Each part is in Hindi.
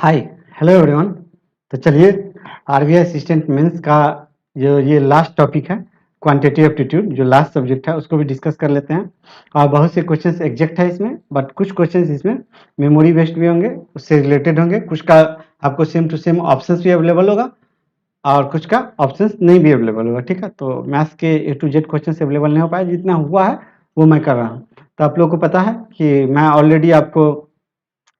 हाय, हेलो एवरीवन। तो चलिए आरबीआई असिस्टेंट मेंस का जो ये लास्ट टॉपिक है क्वांटिटेटिव एप्टीट्यूड, जो लास्ट सब्जेक्ट है उसको भी डिस्कस कर लेते हैं। और बहुत से क्वेश्चंस एग्जैक्ट है इसमें, बट कुछ क्वेश्चंस इसमें मेमोरी बेस्ड भी होंगे, उससे रिलेटेड होंगे। कुछ का आपको सेम टू सेम ऑप्शंस भी अवेलेबल होगा और कुछ का ऑप्शंस नहीं भी अवेलेबल होगा। ठीक है, तो मैथ्स के ए टू जेड क्वेश्चन अवेलेबल नहीं हो पाए, जितना हुआ है वो मैं कर रहा हूँ। तो आप लोग को पता है कि मैं ऑलरेडी आपको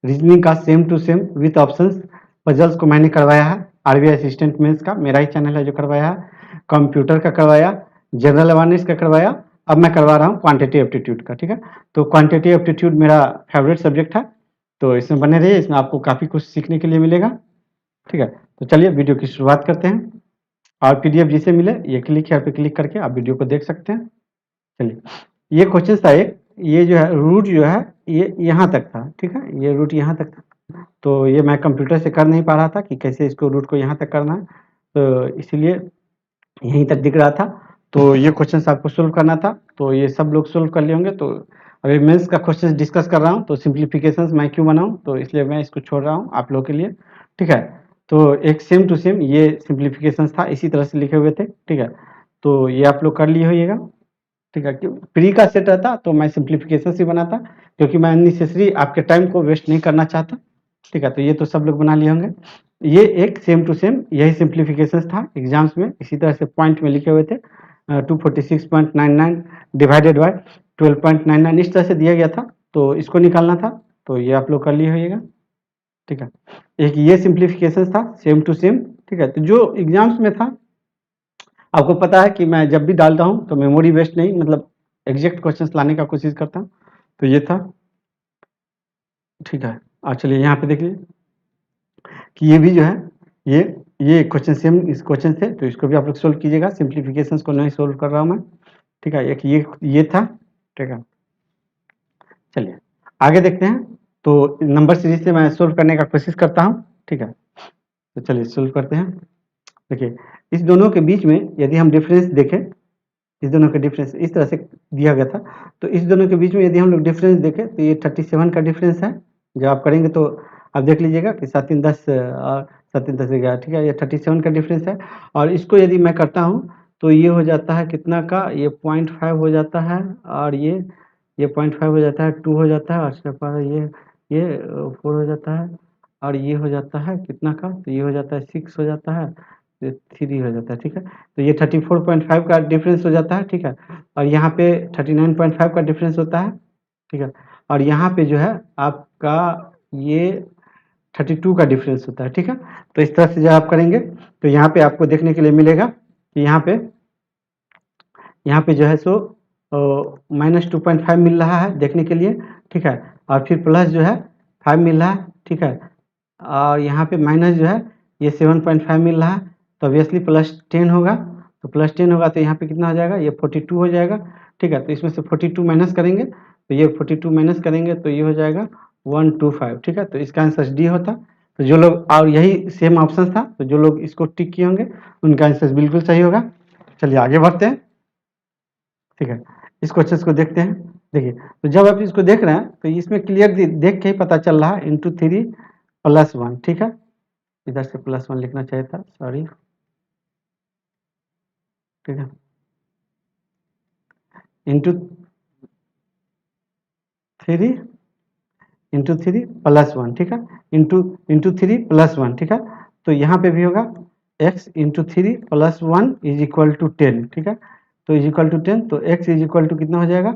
रीजनिंग का same to same with options puzzles को मैंने करवाया है। आरबीआई असिस्टेंट मेंस का मेरा ही चैनल है जो करवाया है। कंप्यूटर का करवाया, जनरल अवेयरनेस का करवाया, अब मैं करवा रहा हूँ क्वांटिटेटिव एप्टीट्यूड का। ठीक है, तो क्वांटिटेटिव एप्टीट्यूड मेरा फेवरेट सब्जेक्ट है, तो इसमें बने रहिए, इसमें आपको काफ़ी कुछ सीखने के लिए मिलेगा। ठीक है, तो चलिए वीडियो की शुरुआत करते हैं। और पीडीएफ जिसे मिले ये क्लिक यहाँ पे क्लिक करके आप वीडियो को देख सकते हैं। चलिए, ये क्वेश्चन था एक, ये जो है रूट जो है ये यहाँ तक था। ठीक है, ये रूट यहाँ तक था, तो ये मैं कंप्यूटर से कर नहीं पा रहा था कि कैसे इसको रूट को यहाँ तक करना है, तो इसीलिए यहीं तक दिख रहा था। तो ये क्वेश्चन आपको सोल्व करना था, तो ये सब लोग सोल्व कर लिए होंगे। तो अभी मेंस का क्वेश्चन डिस्कस कर रहा हूँ, तो सिंप्लीफिकेशंस मैं क्यों बनाऊँ, तो इसलिए मैं इसको छोड़ रहा हूँ आप लोगों के लिए। ठीक है, तो एक सेम टू सेम ये सिंप्लीफिकेशंस था, इसी तरह से लिखे हुए थे। ठीक है, तो ये आप लोग कर लिए होइएगा। ठीक है, प्री का सेट रहता तो मैं सिंप्लीफिकेशन से बनाता, क्योंकि मैं अननेसेसरी आपके टाइम को वेस्ट नहीं करना चाहता। ठीक है, तो ये तो सब लोग बना लिए होंगे। ये एक सेम टू सेम यही सिंप्लीफिकेशन था एग्जाम्स में, इसी तरह से पॉइंट में लिखे हुए थे 246.99 डिवाइडेड बाय 12.99, इस तरह से दिया गया था, तो इसको निकालना था। तो ये आप लोग कर लिए होइएगा। ठीक है, एक ये सिंप्लीफिकेशन था सेम टू सेम। ठीक है, तो जो एग्जाम्स में था आपको पता है कि मैं जब भी डालता हूँ तो मेमोरी बेस्ड नहीं, मतलब एग्जैक्ट क्वेश्चंस लाने का कोशिश करता हूँ। तो ये था। ठीक है, और चलिए यहाँ पे देखिए कि ये भी जो है ये क्वेश्चन सेम इस क्वेश्चन से, तो इसको भी आप लोग सोल्व कीजिएगा। सिंप्लीफिकेशंस को नहीं सोल्व कर रहा हूँ मैं। ठीक है, एक ये था। ठीक है, चलिए आगे देखते हैं। तो नंबर सीरीज से मैं सोल्व करने का कोशिश करता हूँ। ठीक है, तो चलिए सोल्व करते हैं। देखिए, इस दोनों के बीच में यदि हम डिफरेंस देखें, इस दोनों का डिफरेंस इस तरह से दिया गया था, तो इस दोनों के बीच में यदि हम लोग डिफरेंस देखें तो ये 37 का डिफरेंस है। जब आप करेंगे तो आप देख लीजिएगा कि 7 3 10 और 7 3 10 11। ठीक है, ये 37 का डिफरेंस है। और इसको यदि मैं करता हूँ तो ये हो जाता है कितना का, ये 0.5 हो जाता है, और ये 0.5 हो जाता है, 2 हो जाता है, और इसके बाद ये 4 हो जाता है, और ये हो जाता है कितना का, तो ये हो जाता है 6 हो जाता है, ये 3 हो जाता है। ठीक है, तो ये 34.5 का डिफरेंस हो जाता है। ठीक है, और यहाँ पे 39.5 का डिफरेंस होता है। ठीक है, और यहाँ पे जो है आपका ये 32 का डिफरेंस होता है। ठीक है, तो इस तरह से जब आप करेंगे तो यहाँ पे आपको देखने के लिए मिलेगा कि यहाँ पे जो है सो -2.5 मिल रहा है देखने के लिए। ठीक है, और फिर प्लस जो है 5 मिल रहा है। ठीक है, और यहाँ पे माइनस जो है ये 7.5 मिल रहा है, तो ऑब्वियसली +10 होगा। तो +10 होगा तो यहाँ पे कितना हो जाएगा, ये 42 हो जाएगा। ठीक है, तो इसमें से 42 माइनस करेंगे, तो ये 42 माइनस करेंगे तो ये हो जाएगा 125। ठीक है, तो इसका आंसर डी होता। तो जो लोग, और यही सेम ऑप्शन था, तो जो लोग इसको टिक किए होंगे उनका आंसर बिल्कुल सही होगा। चलिए आगे बढ़ते हैं। ठीक है, इस क्वेश्चन को देखते हैं। देखिए, तो जब आप इसको देख रहे हैं तो इसमें क्लियर देख के ही पता चल रहा है × 3 + 1। ठीक है, इधर से +1 लिखना चाहिए था, सॉरी। ठीक है, ×3 + 1। ठीक है, ×3 + 1। ठीक है, तो यहाँ पे भी होगा x × 3 + 1 = 10। ठीक है, तो =10, तो x = कितना हो जाएगा,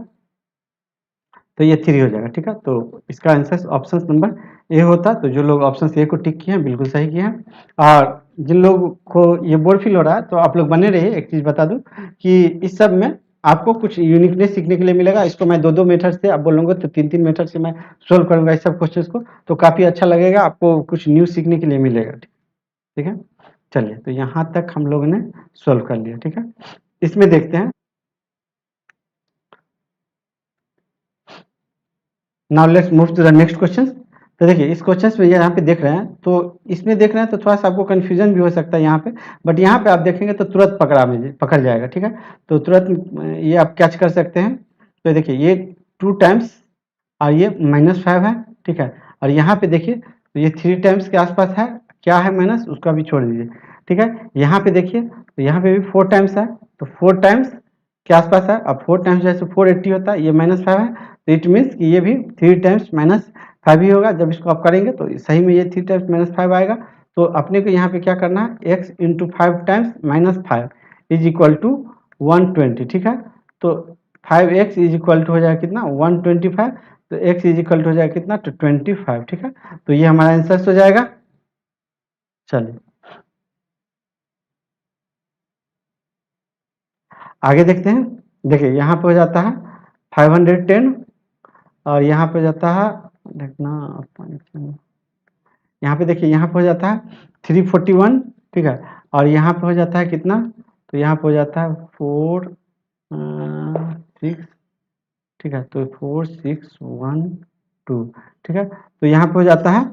तो ये 3 हो जाएगा। ठीक है, तो इसका आंसर ऑप्शन नंबर ए होता। तो जो लोग ऑप्शन ए को टिक किए हैं बिल्कुल सही किए हैं। और जिन लोगों को ये बोर फील हो रहा है तो आप लोग बने रहिए। एक चीज़ बता दूं कि इस सब में आपको कुछ यूनिकनेस सीखने के लिए मिलेगा। इसको मैं 2-2 मेथड से आप बोलूँगा तो 3-3 मेथड से मैं सोल्व करूँगा इस सब क्वेश्चंस को, तो काफ़ी अच्छा लगेगा, आपको कुछ न्यू सीखने के लिए मिलेगा। ठीक है, चलिए तो यहाँ तक हम लोगों ने सोल्व कर लिया। ठीक है, इसमें देखते हैं। Now let's move to the next question. तो देखिए, इस क्वेश्चन में यहाँ पे देख रहे हैं, तो इसमें देख रहे हैं तो थोड़ा सा आपको कंफ्यूजन भी हो सकता है यहाँ पे, बट यहाँ पे आप देखेंगे तो तुरंत पकड़ जाएगा। ठीक है, तो तुरंत ये आप कैच कर सकते हैं। तो देखिए, ये 2 टाइम्स और ये -5 है। ठीक है, और यहाँ पे देखिए तो ये 3 टाइम्स के आसपास है, क्या है माइनस उसका भी छोड़ दीजिए, ठीक है। यहाँ पे देखिए तो यहाँ पे भी 4 टाइम्स है, तो 4 टाइम्स के आसपास है। अब 4 टाइम्स जैसे 480 होता है, ये -5 है, तो इट मीन्स कि ये भी 3 टाइम्स -5 ही होगा। जब इसको आप करेंगे तो सही में ये 3 टाइम्स -5 आएगा। तो अपने को यहाँ पे क्या करना है, x into 5 times -5 is equal to 120, ठीक है। तो 5x इज इक्वल टू हो जाएगा कितना, 125, तो x इज इक्वल टू हो जाएगा कितना, तो 25, ठीक है। तो ये हमारा आंसर हो जाएगा। चलिए आगे देखते हैं। देखिए यहाँ पे हो जाता है 510, और यहाँ पे हो जाता है, देखना यहाँ पे देखिए, यहाँ पे हो जाता है 341, ठीक है। और यहाँ पे हो जाता है कितना, तो यहाँ पे हो जाता है 6, ठीक है। तो 4612, ठीक है। तो यहाँ पे हो जाता है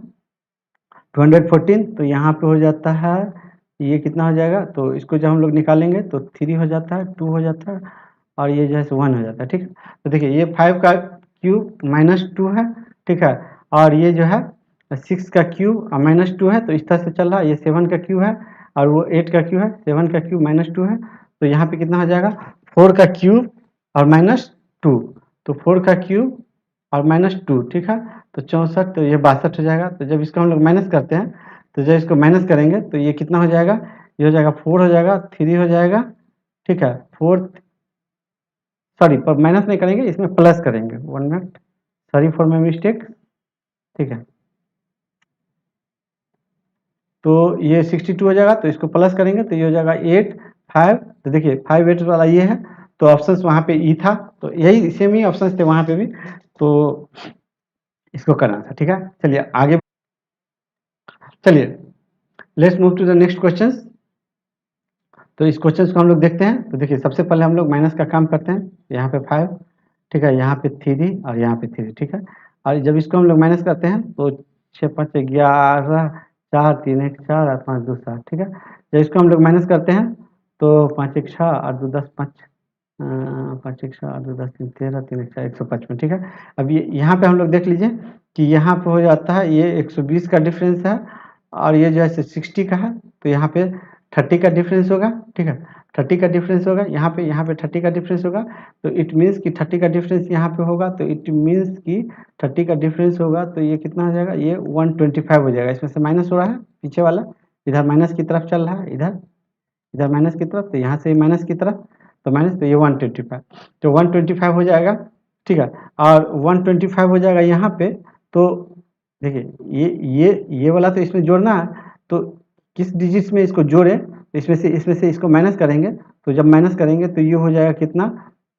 214, तो यहाँ पे हो जाता है, ये कितना हो जाएगा, तो इसको जब हम लोग निकालेंगे तो 3 हो जाता है, 2 हो जाता है, और ये जो है 1 हो जाता है, ठीक है। तो देखिए ये 5 का क्यूब -2 है, ठीक है। और ये जो है 6 का क्यूब -2 है, तो इस तरह से चल रहा है। ये 7 का क्यूब है, और वो 8 का क्यूब है, 7 का क्यूब -2 है, तो यहाँ पे कितना हो जाएगा, 4 का क्यूब और -2, तो 4 का क्यूब और -2, ठीक है। तो 64, तो ये 62 हो जाएगा। तो जब इसको हम लोग माइनस करते हैं, तो जब इसको माइनस करेंगे तो ये कितना हो जाएगा, ये हो जाएगा 4 हो जाएगा, 3 हो जाएगा, ठीक है। 4, सॉरी पर माइनस नहीं करेंगे, इसमें प्लस करेंगे, 1 minute, sorry for my mistake, ठीक है। तो ये 62 हो जाएगा, तो इसको प्लस करेंगे तो ये हो जाएगा 8 5, तो देखिए 5 8 वाला ये है, तो ऑप्शंस वहाँ पे ई था, तो यही सेम ही ऑप्शंस थे वहाँ पे भी, तो इसको करना था, ठीक है। चलिए आगे, चलिए let's move to the next question. तो इस क्वेश्चन को हम लोग देखते हैं। तो देखिए सबसे पहले हम लोग माइनस का काम करते हैं। यहाँ पे 5, ठीक है, यहाँ पे 3 और यहाँ पे 3, ठीक है। और जब इसको हम लोग माइनस करते हैं तो 6 5 11, 4 3 1 4 और 5 2 7, ठीक है। जब इसको हम लोग माइनस करते हैं तो 5 1 6 और 2 10 5, 5 1 6 और 2 10 3 13, 3 1 4 155, ठीक है। अब ये यहाँ पे हम लोग देख लीजिए कि यहाँ पे हो जाता है ये 120 का डिफरेंस है, और ये जो है 60 का है, तो यहाँ पे 30 का डिफरेंस होगा, ठीक है। 30 का डिफरेंस होगा यहाँ पे 30 का डिफरेंस होगा, तो इट मीन्स कि 30 का डिफरेंस यहाँ पे होगा, तो इट मीन्स कि 30 का डिफरेंस होगा, तो ये कितना हो जाएगा, ये 125 हो जाएगा। इसमें से माइनस हो रहा है पीछे वाला, इधर माइनस की तरफ चल रहा है, इधर इधर माइनस की तरफ, तो यहाँ से माइनस की तरफ, तो माइनस, तो ये 125, तो 125 हो जाएगा, ठीक है। और 125 हो जाएगा यहाँ पे, तो देखिए ये वाला तो इसमें जोड़ना है, तो किस डिजिट्स में इसको जोड़े, तो इसमें से इसको माइनस करेंगे, तो जब माइनस करेंगे तो ये हो जाएगा कितना,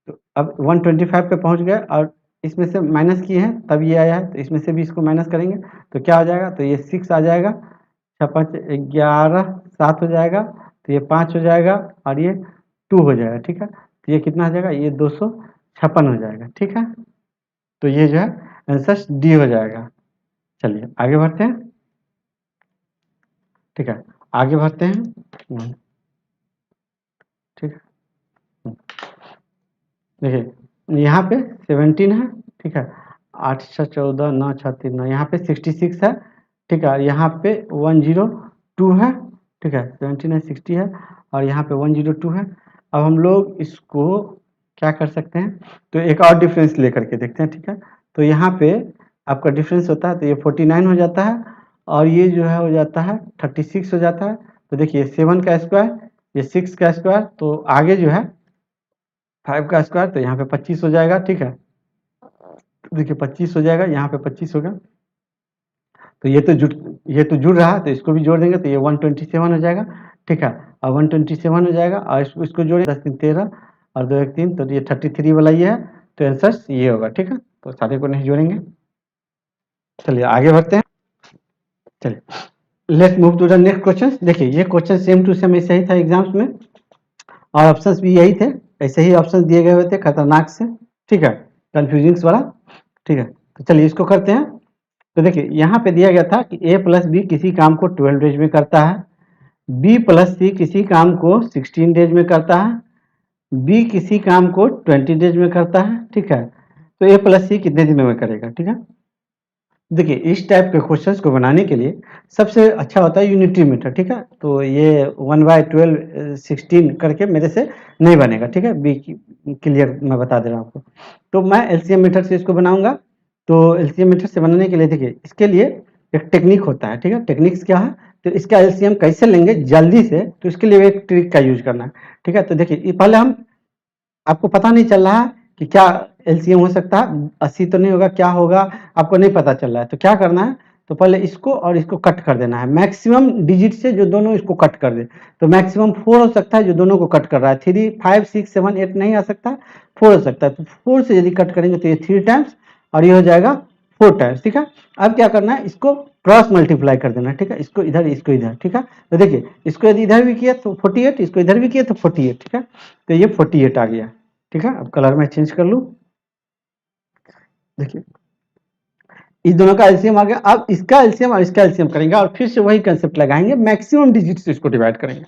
तो अब 125 पे पहुंच गए, और इसमें से माइनस किए हैं तब ये आया है, तो इसमें से भी इसको माइनस करेंगे तो क्या हो जाएगा, तो ये 6 आ जाएगा, 6 5 11 7 हो जाएगा, तो ये 5 हो जाएगा, और ये 2 हो जाएगा, ठीक है। तो ये कितना हो जाएगा, ये 256 हो जाएगा, ठीक है। तो ये जो है आंसर डी हो जाएगा। चलिए आगे बढ़ते हैं, ठीक है, आगे बढ़ते हैं, ठीक है। देखिए यहाँ पे 17 है, ठीक है, 8 6 14 9 6 3 9, यहाँ पे 66 है, ठीक है। यहाँ पे 102 है, ठीक है, 17 है, 60 है, और यहाँ पे 102 है। अब हम लोग इसको क्या कर सकते हैं, तो एक और डिफरेंस लेकर के देखते हैं, ठीक है। तो यहाँ पे आपका डिफरेंस होता है, तो ये 49 हो जाता है, और ये जो है हो जाता है 36 हो जाता है। तो देखिए 7 का स्क्वायर, ये 6 का स्क्वायर, तो आगे जो है 5 का स्क्वायर, तो यहाँ पे 25 हो जाएगा, ठीक है। तो देखिए 25 हो जाएगा, यहाँ पे 25 होगा, तो ये तो जुड़ रहा है, तो इसको भी जोड़ देंगे तो ये 127 हो जाएगा, ठीक है। और 127 हो जाएगा, और इसको जोड़े 10 3 13 और 2 1 3, तो ये 33 वाला ये है, तो आंसर ये होगा, ठीक है। तो सारे को नहीं जोड़ेंगे। चलिए आगे बढ़ते हैं। चलिए let's move to the next question. देखिए ये क्वेश्चन सेम टू सेम ऐसा ही था एग्जाम्स में, और ऑप्शंस भी यही थे, ऐसे ही ऑप्शंस दिए गए हुए थे खतरनाक से, ठीक है, कंफ्यूजिंग्स वाला, ठीक है। तो चलिए इसको करते हैं। तो देखिए यहाँ पे दिया गया था कि a प्लस बी किसी काम को 12 डेज में करता है, b प्लस सी किसी काम को 16 डेज में करता है, b किसी काम को 20 डेज में करता है, ठीक है। तो a प्लस सी कितने दिनों में करेगा, ठीक है। देखिए इस टाइप के क्वेश्चंस को बनाने के लिए सबसे अच्छा होता है यूनिटी मेथड, ठीक है। तो ये 1/12 16 करके मेरे से नहीं बनेगा, ठीक है। बी क्लियर मैं बता दे रहा हूँ आपको। तो मैं एलसीएम मेथड से इसको बनाऊंगा। तो एलसीएम मेथड से बनाने के लिए देखिए इसके लिए एक टेक्निक होता है, ठीक है। टेक्निक्स क्या है, तो इसका एलसीएम कैसे लेंगे जल्दी से, तो इसके लिए एक ट्रिक का यूज करना है, ठीक है। तो देखिए पहले हम, आपको पता नहीं चल रहा है कि क्या एलसीएम हो सकता है, 80 तो नहीं होगा, क्या होगा आपको नहीं पता चल रहा है। तो क्या करना है, तो पहले इसको और इसको कट कर देना है मैक्सिमम डिजिट से, जो दोनों इसको कट कर दे। तो मैक्सिमम 4 हो सकता है जो दोनों को कट कर रहा है, 3 5 6 7 8 नहीं आ सकता, 4 हो सकता है। तो 4 से यदि कट करेंगे तो ये 3 टाइम्स और ये हो जाएगा 4 टाइम्स, ठीक है। अब क्या करना है, इसको क्रॉस मल्टीप्लाई कर देना है, ठीक है। इसको इधर इसको इधर, ठीक है। तो देखिए इसको यदि इधर भी किया तो 48, इसको इधर भी किया तो 48, ठीक है। तो ये 48 आ गया, ठीक है। अब कलर मैं चेंज कर लूं, देखिए इस दोनों का एलसीएम आ गया। अब इसका एलसीएम और इसका एलसीएम करेंगे और फिर से वही कंसेप्ट लगाएंगे, मैक्सिमम डिजिट से इसको डिवाइड करेंगे।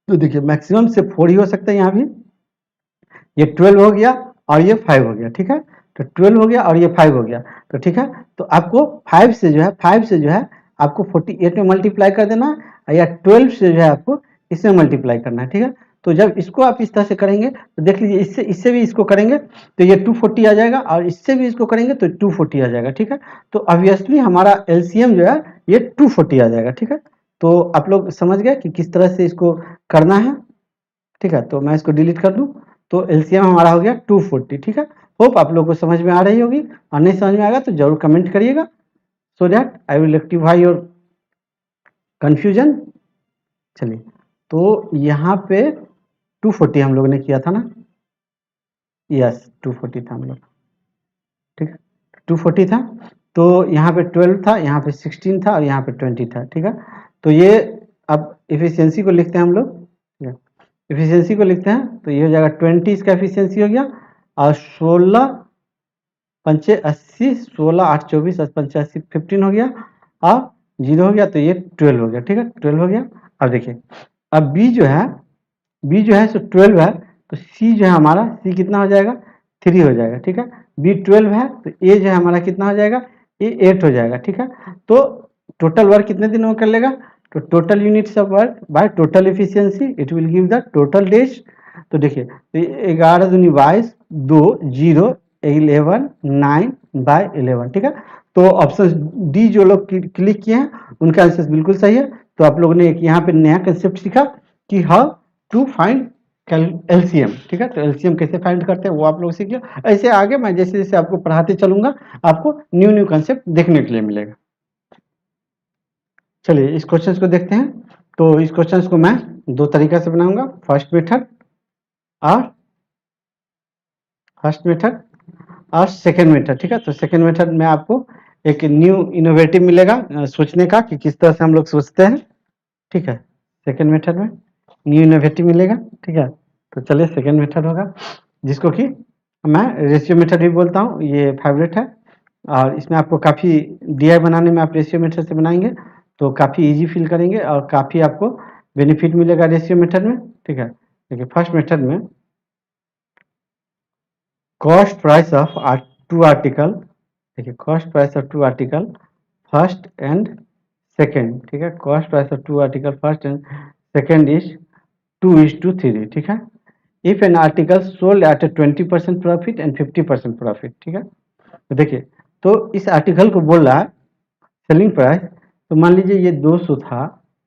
तो देखिए मैक्सिमम से 4 ही हो सकता है, यहाँ भी ये 12 हो गया और ये 5 हो गया, ठीक है। तो 12 हो गया और ये 5 हो गया, तो ठीक है। तो आपको 5 से जो है, 5 से जो है आपको 48 में मल्टीप्लाई कर देना है, या 12 से जो है आपको इसमें मल्टीप्लाई करना है, ठीक है। तो जब इसको आप इस तरह से करेंगे तो देख लीजिए, इससे भी इसको करेंगे तो ये 240 आ जाएगा, और इससे भी इसको करेंगे तो 240 आ जाएगा, ठीक है। तो ऑब्वियसली हमारा एलसीएम जो है ये 240 आ जाएगा, ठीक है। तो आप लोग समझ गए कि किस तरह से इसको करना है, ठीक है। तो मैं इसको डिलीट कर दूं, तो एलसीएम हमारा हो गया 240, ठीक है। होप आप लोग को समझ में आ रही होगी, और नहीं समझ में आएगा तो जरूर कमेंट करिएगा, so that I will rectify your confusion. चलिए, तो यहाँ पे 240 हम लोग ने किया था ना, यस 240 था हम लोग, ठीक है। 240 था, तो यहाँ पे 12 था, यहाँ पे 16 था और यहाँ पे 20 था, ठीक है। तो ये अब इफिशियंसी को लिखते हैं हम लोग, ठीक है। इफिशियंसी को लिखते हैं तो ये हो जाएगा 20, इसका एफिशिएंसी हो गया, और 16 पंचे 80, 16 8 24 पंचे 80 15 हो गया, और 0 हो गया, तो ये 12 हो गया, ठीक है। 12 हो गया। अब देखिए, अब बी जो है, बी जो है सो 12 है, तो सी जो है हमारा, सी कितना हो जाएगा, 3 हो जाएगा, ठीक है। बी 12 है तो ए जो है हमारा कितना हो जाएगा, ए 8 हो जाएगा, ठीक है। तो टोटल वर्क कितने दिनों में कर लेगा, तो total units of work by total efficiency it will give the total days. तो देखिए, तो 11 दूनी 22, 2 0 11 9 बाय 11, ठीक है। तो ऑप्शन डी जो लोग क्लिक किए हैं उनका आंसर बिल्कुल सही है। तो आप लोगों ने एक यहाँ पे नया कंसेप्ट सीखा कि हाउ टू फाइंड एलसीएम, ठीक है। तो एलसीएम कैसे फाइंड करते हैं वो आप लोग सीख लिया। ऐसे आगे मैं जैसे जैसे आपको पढ़ाते चलूंगा, आपको न्यू न्यू कंसेप्ट देखने के लिए मिलेगा। चलिए इस क्वेश्चन को देखते हैं। तो इस क्वेश्चन को मैं दो तरीका से बनाऊंगा, फर्स्ट मेथड और सेकेंड मेथड, ठीक है। तो सेकेंड मेथड में आपको एक न्यू इनोवेटिव मिलेगा सोचने का कि किस तरह से हम लोग सोचते हैं, ठीक है। सेकेंड मेथड में न्यू इनोवेटिव मिलेगा, ठीक है। तो चलिए सेकेंड मेथड होगा, जिसको कि मैं रेशियो मेथड भी बोलता हूँ, ये फेवरेट है। और इसमें आपको काफ़ी डीआई बनाने में आप रेशियो मेथड से बनाएंगे तो काफ़ी इजी फील करेंगे और काफ़ी आपको बेनिफिट मिलेगा रेशियो मेथड में, ठीक है। देखिए फर्स्ट मेथड में cost price of two article, देखिए cost price of two article first and second, ठीक है। Cost price of two article first and second is 2:3, ठीक है। If an article sold at 20% profit and 50% profit, ठीक है। तो देखिए, तो इस आर्टिकल को बोल रहा है सेलिंग प्राइस, तो मान लीजिए ये 200 था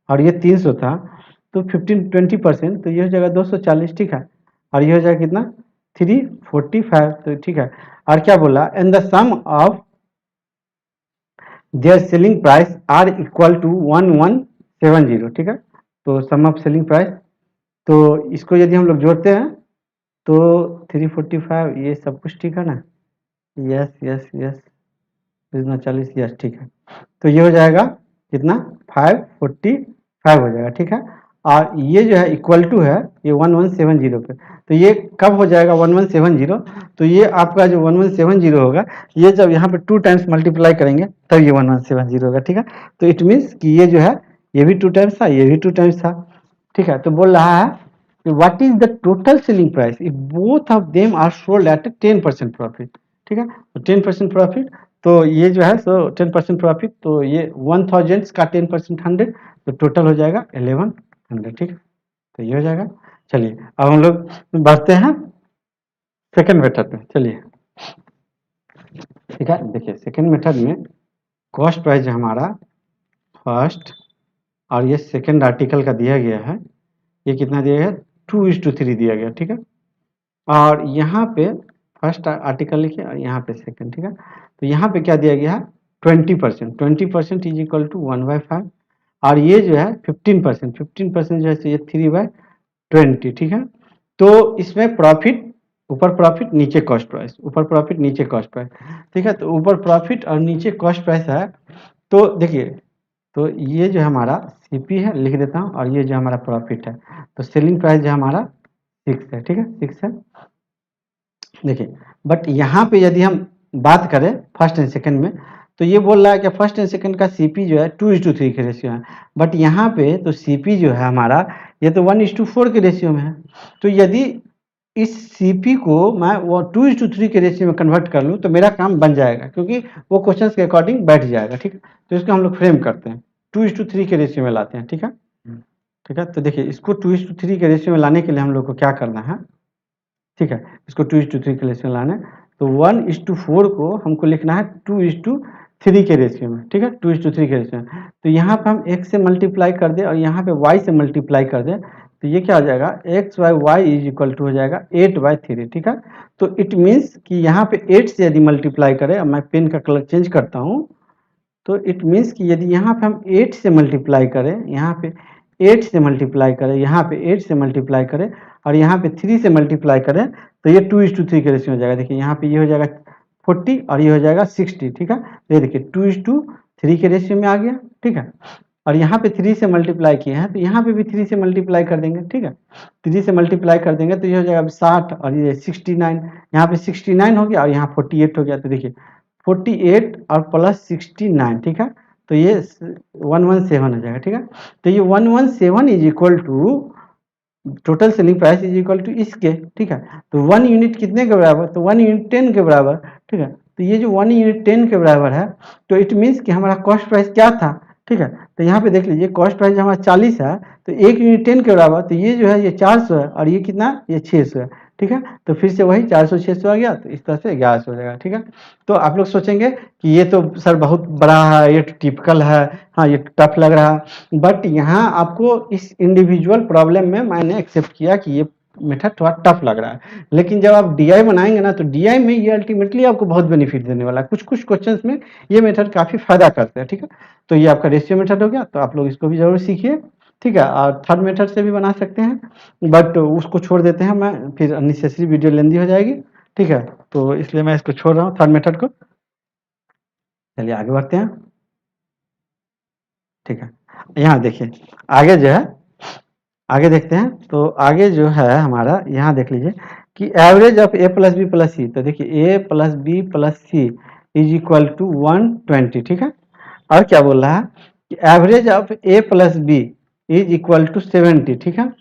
और ये 300 था, तो 15-20%, तो ये हो जाएगा 240, ठीक है। और ये हो जाएगा कितना, 345, तो ठीक है। और क्या बोला, and the sum of their selling price are equal to 1170, ठीक है। तो सम ऑफ सेलिंग प्राइस, तो इसको यदि हम लोग जोड़ते हैं तो 345, ये सब कुछ ठीक है ना, यस यस यस, 240, यस ठीक है। तो ये हो जाएगा कितना, 545 हो जाएगा, ठीक है। और ये जो है इक्वल टू है ये 1170 पे, तो ये कब हो जाएगा 1170, तो ये आपका जो 1170 होगा, ये जब यहाँ पे 2 टाइम्स मल्टीप्लाई करेंगे तब ये 1170 होगा, ठीक है। तो इट मीन्स कि ये जो है ये भी 2 टाइम्स था, ये भी 2 टाइम्स था, ठीक है। तो बोल रहा है what is the total selling price if both of them are sold at 10% profit, ठीक है। तो 10% प्रॉफिट, तो ये जो है सो 10% प्रॉफिट, तो ये 1000 का 10% 100, तो टोटल हो जाएगा 1100, ठीक है। तो ये हो जाएगा। चलिए अब हम लोग बढ़ते हैं सेकंड मेथड पे। चलिए ठीक है, देखिए सेकंड मेथड में कॉस्ट प्राइस हमारा फर्स्ट और ये सेकंड आर्टिकल का दिया गया है, ये कितना दिया गया है 2:3 दिया गया, ठीक है। और यहाँ पे फर्स्ट आर्टिकल लिखिए और यहाँ पे सेकंड, ठीक है। तो यहाँ पे क्या दिया गया है 20%, 20% इज इक्वल टू 1/5, और ये जो है 15%, 15% जो है ये 3/20, ठीक है। तो इसमें प्रॉफिट, ऊपर प्रॉफिट नीचे कॉस्ट प्राइस, ऊपर प्रॉफिट नीचे कॉस्ट प्राइस, ठीक है। तो ऊपर प्रॉफिट और नीचे कॉस्ट प्राइस है। तो देखिए, तो ये जो हमारा सीपी है लिख देता हूँ, और ये जो हमारा प्रॉफिट है, तो सेलिंग प्राइस जो हमारा 6 है, ठीक है, 6 है। देखिए बट यहाँ पे यदि हम बात करें फर्स्ट एंड सेकंड में, तो ये बोल रहा है कि फर्स्ट एंड सेकंड का सीपी जो है 2:3 के रेशियो है, बट यहाँ पे तो सीपी जो है हमारा ये तो 1:4 के रेशियो में है। तो यदि इस सीपी को मैं वो 2:3 के रेशियो में कन्वर्ट कर लूँ तो मेरा काम बन जाएगा, क्योंकि वो क्वेश्चन के अकॉर्डिंग बैठ जाएगा, ठीक है। तो इसको हम लोग फ्रेम करते हैं, 2:3 के रेशियो में लाते हैं, ठीक है। ठीक है, तो देखिए इसको 2:3 के रेशियो में लाने के लिए हम लोग को क्या करना है, ठीक है, इसको 2:3 के रेशियो में लाना है। तो 1:4 को हमको लिखना है 2:3 के रेशियो में, ठीक है, 2:3 के रेशियो में। तो यहाँ पे हम x से मल्टीप्लाई कर दें और यहाँ पे y से मल्टीप्लाई कर दें, तो ये क्या हो जाएगा x/y इज इक्वल टू हो जाएगा 8/3, ठीक है। तो इट मीन्स कि यहाँ पे 8 से यदि मल्टीप्लाई करें, अब मैं पेन का कलर चेंज करता हूँ, तो इट मीन्स कि यदि यहाँ पे हम 8 से मल्टीप्लाई करें, यहाँ पे 8 से मल्टीप्लाई करें, यहाँ पे 8 से मल्टीप्लाई करें और यहाँ पे 3 से मल्टीप्लाई करें, तो ये 2:3 के रेशियो हो जाएगा। देखिए यहाँ पे ये हो जाएगा 40 और ये हो जाएगा 60, ठीक है। तो ये देखिए 2:3 के रेशियो में आ गया, ठीक है। और यहाँ पे 3 से मल्टीप्लाई किए हैं, तो यहाँ पे भी 3 से मल्टीप्लाई कर देंगे, ठीक है। 3 से मल्टीप्लाई कर देंगे तो ये हो जाएगा 60 और ये 69, यहाँ पे 69 हो गया और यहाँ 48 हो गया। तो देखिए 48 और प्लस 69, ठीक है। तो ये 117 हो जाएगा, ठीक है। तो ये 117 is equal to total selling price is equal to इसके, ठीक है। तो 1 यूनिट कितने के बराबर, तो 1 यूनिट 10 के बराबर, ठीक है। तो ये जो 1 यूनिट 10 के बराबर है, तो इट मीन्स कि हमारा कॉस्ट प्राइस क्या था, ठीक है। तो यहाँ पे देख लीजिए कॉस्ट प्राइस हमारा 40 है, तो 1 यूनिट 10 के बराबर, तो ये जो है ये 400 है और ये कितना, ये 600 है, ठीक है। तो फिर से वही 400 600 आ गया, तो इस तरह से 1100 हो जाएगा, ठीक है। तो आप लोग सोचेंगे कि ये तो सर बहुत बड़ा है, ये टिपिकल है, हाँ ये टफ लग रहा है, बट यहाँ आपको इस इंडिविजुअल प्रॉब्लम में मैंने एक्सेप्ट किया कि ये मेथड थोड़ा टफ लग रहा है, लेकिन जब आप डीआई बनाएंगे ना, तो डीआई में ये अल्टीमेटली आपको बहुत बेनिफिट देने वाला है। कुछ कुछ क्वेश्चंस में ये मेथड काफ़ी फायदा करते हैं, ठीक है। तो ये आपका रेशियो मेथड हो गया, तो आप लोग इसको भी जरूर सीखिए, ठीक है। और थर्ड मेथड से भी बना सकते हैं, बट उसको छोड़ देते हैं, मैं फिर अननेसेसरी वीडियो लेंदी हो जाएगी, ठीक है। तो इसलिए मैं इसको छोड़ रहा हूँ थर्ड मेथड को। चलिए आगे बढ़ते हैं, ठीक है। यहाँ देखिए आगे जो है, आगे देखते हैं, तो आगे जो है हमारा यहाँ देख लीजिए कि average of A plus B plus C, तो देखिए A plus B plus C is equal to 120, ठीक है। और क्या बोल रहा है कि average of A plus B is equal to 70, ठीक है।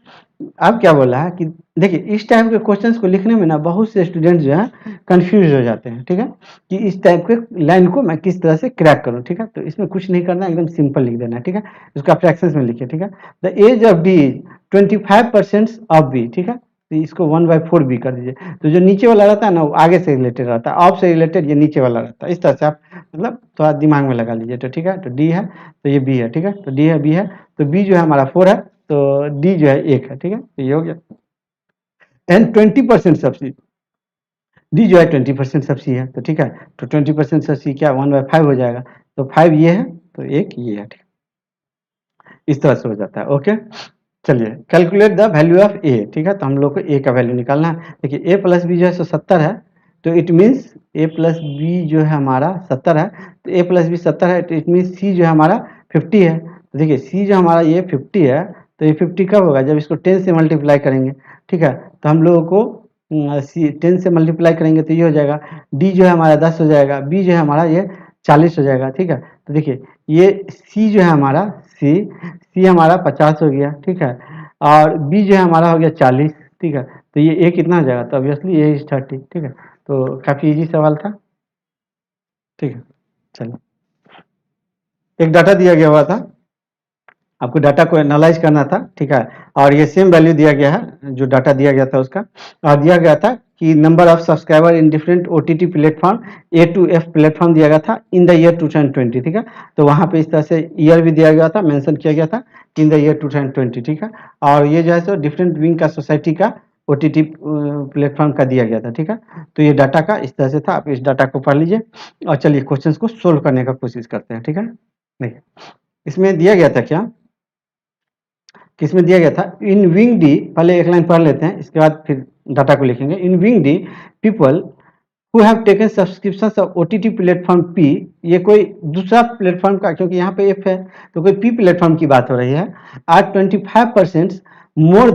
अब क्या बोल रहा है कि देखिए इस टाइप के क्वेश्चंस को लिखने में ना बहुत से स्टूडेंट जो है कंफ्यूज हो जाते हैं, ठीक है, कि इस टाइप के लाइन को मैं किस तरह से क्रैक करूं, ठीक है। तो इसमें कुछ नहीं करना, एकदम सिंपल लिख देना है, ठीक है। इसको आप फ्रैक्शंस में लिखिए, ठीक है। The age of D is 25% of B, ठीक है। तो इसको 1/4 बी कर दीजिए। तो जो नीचे वाला रहता है ना, वो आगे से रिलेटेड रहता है, ऑफ से रिलेटेड ये नीचे वाला रहता है। इस तरह से आप मतलब थोड़ा दिमाग में लगा लीजिए, तो ठीक है। तो डी है तो ये बी है, ठीक है। तो डी है बी है, तो बी जो है हमारा 4 है, तो डी जो है 1 है, ठीक है। तो ये हो गया। एंड 20% सब्सिडी, डी जो है 20% सब्सिडी है, तो ठीक है। तो 20% सब्सिडी क्या 1/5 हो जाएगा, तो 5 ये है तो 1 ये है, ठीक है। इस तरह से हो जाता है, ओके। चलिए कैलकुलेट द वैल्यू ऑफ ए, ठीक है। तो हम लोग को ए का वैल्यू निकालना है। देखिए ए प्लस बी जो है सो 70 है, तो it means A plus B जो है हमारा 70 है, तो ए प्लस बी 70 है, तो इट मीन्स सी जो है हमारा 50 है। तो देखिए सी जो हमारा ये 50 है, तो ये 50 कब होगा, जब इसको 10 से मल्टीप्लाई करेंगे, ठीक है। तो हम लोगों को सी 10 से मल्टीप्लाई करेंगे तो ये हो जाएगा, डी जो है हमारा 10 हो जाएगा, बी जो है हमारा ये 40 हो जाएगा, ठीक है। तो देखिए ये सी जो है हमारा सी हमारा 50 हो गया, ठीक है। और बी जो है हमारा हो गया 40, ठीक है। तो ये ए कितना हो जाएगा, तो ऑब्वियसली ए इज 30, ठीक है। तो काफ़ी इजी सवाल था, ठीक है। चलो, एक डाटा दिया गया हुआ था, आपको डाटा को एनालाइज करना था, ठीक है, और ये सेम वैल्यू दिया गया है जो डाटा दिया गया था उसका, और दिया गया था कि number of subscriber in different OTT platform A to F platform दिया गया था इन द ईयर 2020, ठीक है। तो वहाँ पे इस तरह से ईयर भी दिया गया था, मेंशन किया गया था इन द ईयर 2020, ठीक है। और ये जो है सो डिफरेंट विंग का सोसाइटी का ओटीटी प्लेटफॉर्म का दिया गया था, ठीक है। तो ये डाटा का इस तरह से था, आप इस डाटा को पढ़ लीजिए और चलिए क्वेश्चन को सोल्व करने का कोशिश करते हैं, ठीक है। देखिए इसमें दिया गया था क्या, किसमें दिया गया था, इन विंग डी, पहले एक लाइन पढ़ लेते हैं इसके बाद फिर डाटा को लिखेंगे। In wing D people who have taken subscription of OTT platform P, ये कोई दूसरा प्लेटफॉर्म का, क्योंकि यहाँ पे एफ है तो कोई पी प्लेटफॉर्म की बात हो रही है, are 25% more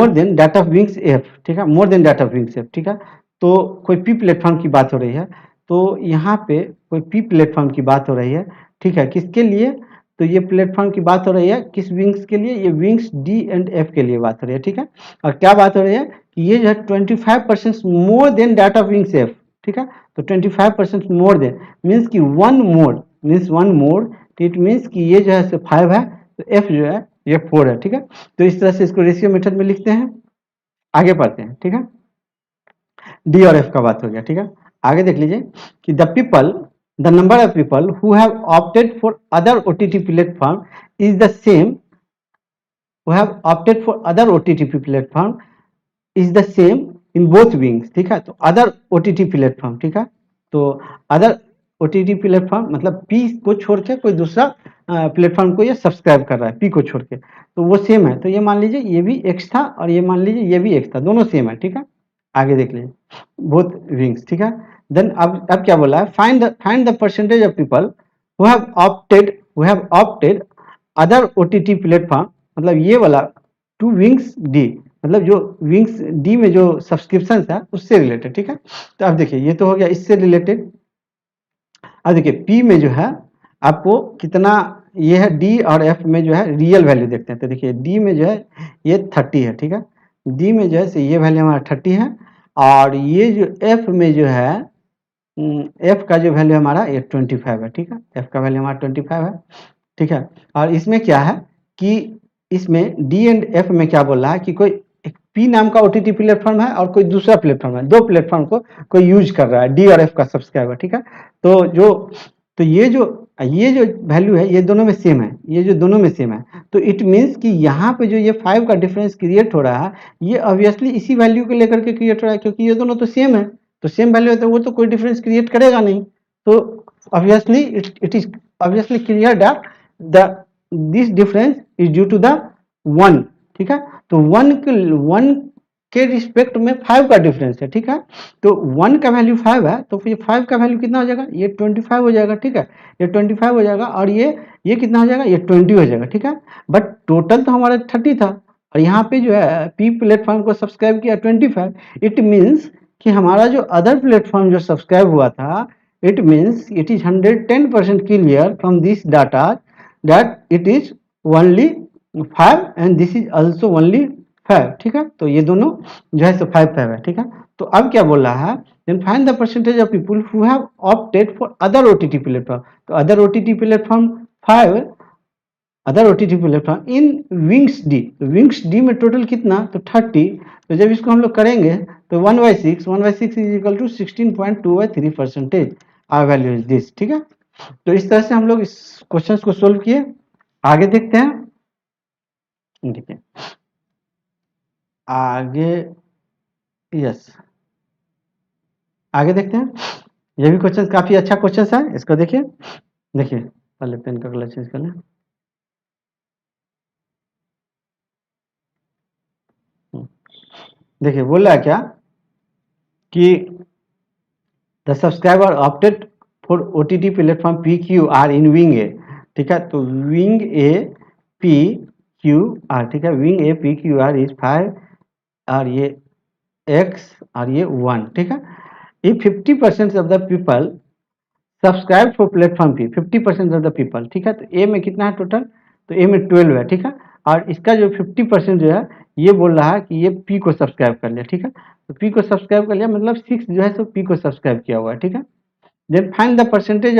than data of wings F, ठीक है, more than data of wings F, ठीक है। तो कोई पी प्लेटफॉर्म की बात हो रही है, तो यहाँ पे कोई पी प्लेटफॉर्म की बात हो रही है, ठीक है, किसके लिए, तो ये प्लेटफॉर्म की बात हो रही है किस विंग्स के लिए, ये विंग्स डी एंड एफ के लिए बात हो रही है, ठीक है। और क्या बात हो रही है कि ये जो है 25% more than data of wings F, ठीक है। तो 25% मोर देन मीन्स कि one more, means one more, it means कि ये जो है 5 है तो एफ जो है ये 4 है, ठीक है। तो इस तरह से इसको रेशियो मेथड में लिखते हैं, आगे पढ़ते हैं, ठीक है। डी और एफ का बात हो गया, ठीक है। आगे देख लीजिए कि the number of people who have opted for other OTT platform is the same, who have opted for other OTT platform is the same in both wings, ठीक है। तो अदर ओटीटी प्लेटफॉर्म, ठीक है, तो अदर ओटीटी प्लेटफॉर्म मतलब पी को छोड़ के कोई दूसरा प्लेटफॉर्म को ये सब्सक्राइब कर रहा है पी को छोड़ के, तो वो सेम है। तो ये मान लीजिए ये भी एक्स था और ये मान लीजिए ये भी एक्स था, दोनों सेम है, ठीक है। आगे देख लीजिए बोथ विंग्स, ठीक है। देन अब क्या बोला है, find the percentage of people who have opted other OTT platform, मतलब ये वाला टू विंग्स डी, मतलब जो विंग्स डी में जो सब्सक्रिप्शन है उससे रिलेटेड, ठीक है। तो अब देखिए ये तो हो गया इससे रिलेटेड। अब देखिए पी में जो है आपको कितना, ये है डी और एफ में जो है रियल वैल्यू देखते हैं, तो देखिए डी में जो है ये 30 है, ठीक है। डी में जो है ये वैल्यू हमारा 30 है, और ये जो एफ में जो है एफ का जो वैल्यू हमारा ये 25 है, ठीक है। एफ का वैल्यू हमारा 25 है, ठीक है। और इसमें क्या है कि इसमें डी एंड एफ में क्या बोल रहा है कि कोई एक पी नाम का ओटीटी प्लेटफॉर्म है और कोई दूसरा प्लेटफॉर्म है, दो प्लेटफॉर्म को कोई यूज कर रहा है, डी और एफ का सब्सक्राइबर, ठीक है। तो ये जो वैल्यू है ये दोनों में सेम है, ये जो दोनों में सेम है, तो इट मीन्स कि यहाँ पे जो ये 5 का डिफरेंस क्रिएट हो रहा है ये ऑब्वियसली इसी वैल्यू को लेकर के क्रिएट हो रहा है, क्योंकि ये दोनों तो सेम है, तो सेम वैल्यू है तो वो तो कोई डिफरेंस क्रिएट करेगा नहीं। तो obviously it is obviously clear that the this difference is due to the 1, ठीक है। तो 1 के रिस्पेक्ट में 5 का डिफरेंस है, ठीक है। तो 1 का वैल्यू 5 है तो फिर 5 का वैल्यू कितना हो जाएगा, ये 25 हो जाएगा, ठीक है। ये 25 हो जाएगा और ये कितना हो जाएगा, ये 20 हो जाएगा, ठीक है। बट टोटल तो हमारा 30 था और यहाँ पे जो है पी प्लेटफॉर्म को सब्सक्राइब किया 25, इट मीन्स कि हमारा जो अदर प्लेटफॉर्म जो सब्सक्राइब हुआ था, it means it is 110% clear from this data that it is only 5 and this is also only 5, ठीक है। तो ये दोनों जो है सो 5 है, ठीक है। तो अब क्या बोल रहा है, then find the percentage of people who have opted for other OTT platform, तो other OTT platform 5, other OTT platform in wings D, तो विंग्स डी में टोटल कितना, तो 30, तो जब इसको हम लोग करेंगे तो 1/6 is equal to 16.2/3%, our value is this, ठीक है। तो इस तरह से हम लोग इस क्वेश्चन को सोल्व किए। आगे देखते हैं, देखिए आगे, यस आगे देखते हैं। ये भी क्वेश्चन काफी अच्छा क्वेश्चन है, इसको देखिए। देखिए पहले पेन का कलर चेंज कर लें। देखिए बोल रहा है क्या कि the subscriber opted for OTT platform P Q R in wing A, ठीक है। तो wing A P Q R, ठीक है, wing A P Q R is 5 और ये एक्स और ये 1, ठीक है। If 50% of the people subscribe for platform P, 50% of the people, ठीक है। तो ए में कितना है टोटल, तो ए में 12 है, ठीक है। और इसका जो 50% जो है ये बोल रहा है कि ये पी को सब्सक्राइब कर लिया, ठीक है। तो पी को सब्सक्राइब कर लिया मतलब 6 जो है सो पी को सब्सक्राइब किया हुआ है, ठीक है। Then find the percentage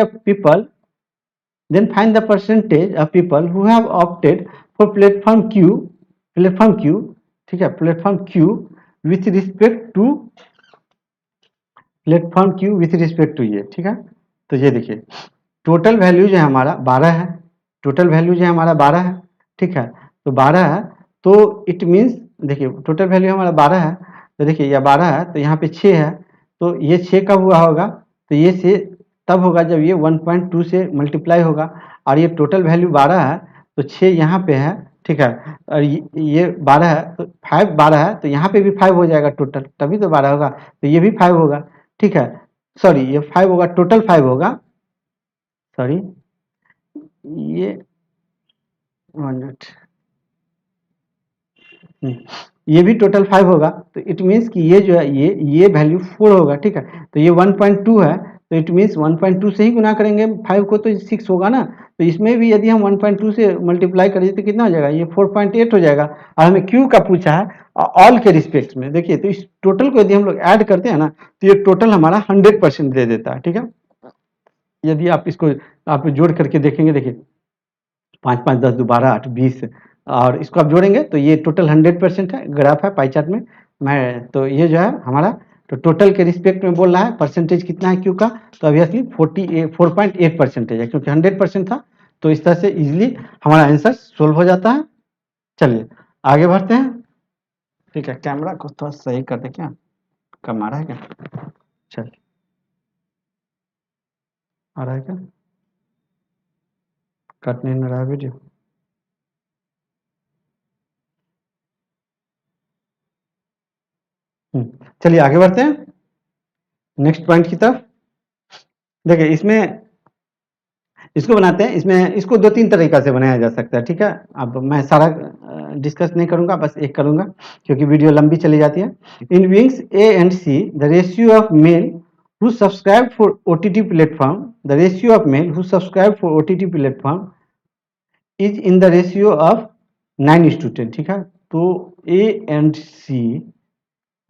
of people who have opted for platform Q, ठीक है, platform Q with respect to ये, ठीक है। तो ये देखिए टोटल वैल्यू जो है हमारा 12 है, टोटल वैल्यू जो है हमारा 12 है, ठीक है। तो 12 है तो इट मीन्स देखिए टोटल वैल्यू हमारा 12 है, तो देखिए यह 12 है तो यहाँ पे 6 है, तो ये 6 कब हुआ होगा, तो ये से तब होगा जब ये 1.2 से मल्टीप्लाई होगा, और ये टोटल वैल्यू 12 है तो 6 यहाँ पे है, ठीक है, और ये 12 है तो 5 12 है तो यहाँ पे भी 5 हो जाएगा टोटल, तभी तो 12 होगा, तो ये भी 5 होगा, ठीक है। सॉरी ये 5 होगा, टोटल 5 होगा, सॉरी ये 1 मिनट, ये भी टोटल 5 होगा, तो इट मीन्स कि ये जो है ये वैल्यू 4 होगा, ठीक है। तो ये 1.2 है तो इट मीन्स 1.2 से ही गुना करेंगे 5 को तो 6 होगा ना, तो इसमें भी यदि हम 1.2 से मल्टीप्लाई करें तो कितना हो जाएगा, ये 4.8 हो जाएगा। और हमें क्यू का पूछा है ऑल के रिस्पेक्ट में, देखिए तो इस टोटल को यदि हम लोग ऐड करते हैं ना तो ये टोटल हमारा 100% दे देता है, ठीक है। यदि आप इसको आप जोड़ करके देखेंगे, देखिए 5 5 10 12 8 20 और इसको आप जोड़ेंगे तो ये टोटल 100% है, ग्राफ है पाई चार्ट में, मैं तो ये जो है हमारा तो टोटल के रिस्पेक्ट में बोल रहा है, परसेंटेज कितना है क्यू का, तो ऑब्वियसली 4.8% है, क्योंकि 100% था, तो इस तरह से इजीली हमारा आंसर सोल्व हो जाता है। चलिए आगे बढ़ते हैं, ठीक है। कैमरा को थोड़ा सही कर दे, क्या कम आ रहा है क्या, चल आ रहा है क्या, कट नहीं रहा है वीडियो, चलिए आगे बढ़ते हैं नेक्स्ट पॉइंट की तरफ। देखिए इसमें इसको बनाते हैं, इसमें इसको 2-3 तरीका से बनाया जा सकता है, ठीक है। अब मैं सारा डिस्कस नहीं करूंगा, बस एक करूंगा क्योंकि वीडियो लंबी चली जाती है। In wings A and C the ratio of male who subscribe for OTT platform, the ratio of male who subscribe for OTT platform is in the ratio of 9:10, ठीक है। तो ए एंड सी,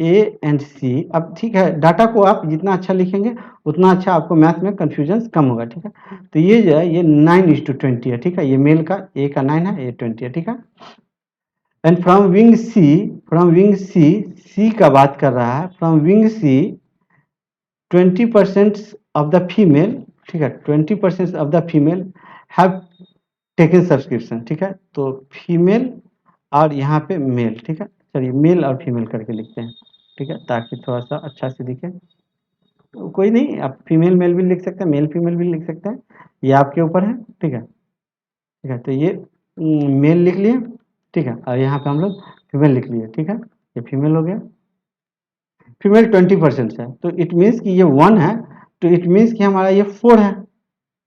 ए एंड सी, अब ठीक है डाटा को आप जितना अच्छा लिखेंगे उतना अच्छा आपको मैथ में कंफ्यूजन कम होगा, ठीक है। तो ये जो है ये 9:20 है, ठीक है, ये मेल का ए का 9 है, ए 20 है, ठीक है। And from wing C, C का बात कर रहा है, from wing C 20% of the female, ठीक है, 20% of the female have taken subscription, ठीक है। तो फीमेल और यहाँ पे मेल, ठीक है, चलिए मेल और फीमेल करके लिखते हैं, ठीक है, ताकि थोड़ा सा अच्छा से दिखे। तो कोई नहीं, आप फीमेल मेल भी लिख सकते हैं, मेल फीमेल भी लिख सकते हैं, ये आपके ऊपर है, ठीक है, ठीक है। तो ये मेल लिख लिए, ठीक है, और यहाँ पे हम लोग फीमेल लिख लिए, ठीक है, ये फीमेल हो गया। फीमेल 20% है तो इट मीन्स कि ये 1 है, तो इट मीन्स कि हमारा ये 4 है,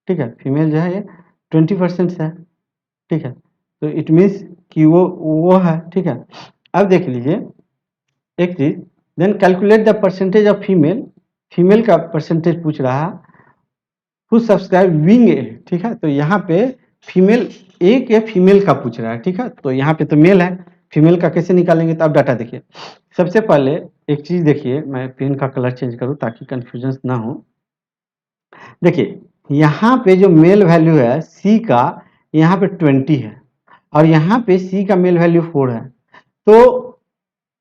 ठीक है। फीमेल जो है ये 20% है, ठीक है, तो इट मीन्स कि वो है, ठीक है। अब देख लीजिए एक चीज, then calculate the percentage of female, female का परसेंटेज पूछ रहा है, हु सब्सक्राइब विंग ए, ठीक है। तो यहाँ पे फीमेल ए के फीमेल का पूछ रहा है, ठीक है, तो यहाँ पे तो मेल है, फीमेल का कैसे निकालेंगे, तो अब डाटा देखिए। सबसे पहले एक चीज देखिए, मैं पेन का कलर चेंज करूँ ताकि कंफ्यूजन ना हो। देखिए यहाँ पे जो मेल वैल्यू है सी का, यहाँ पे 20 है और यहाँ पे सी का मेल वैल्यू 4 है, तो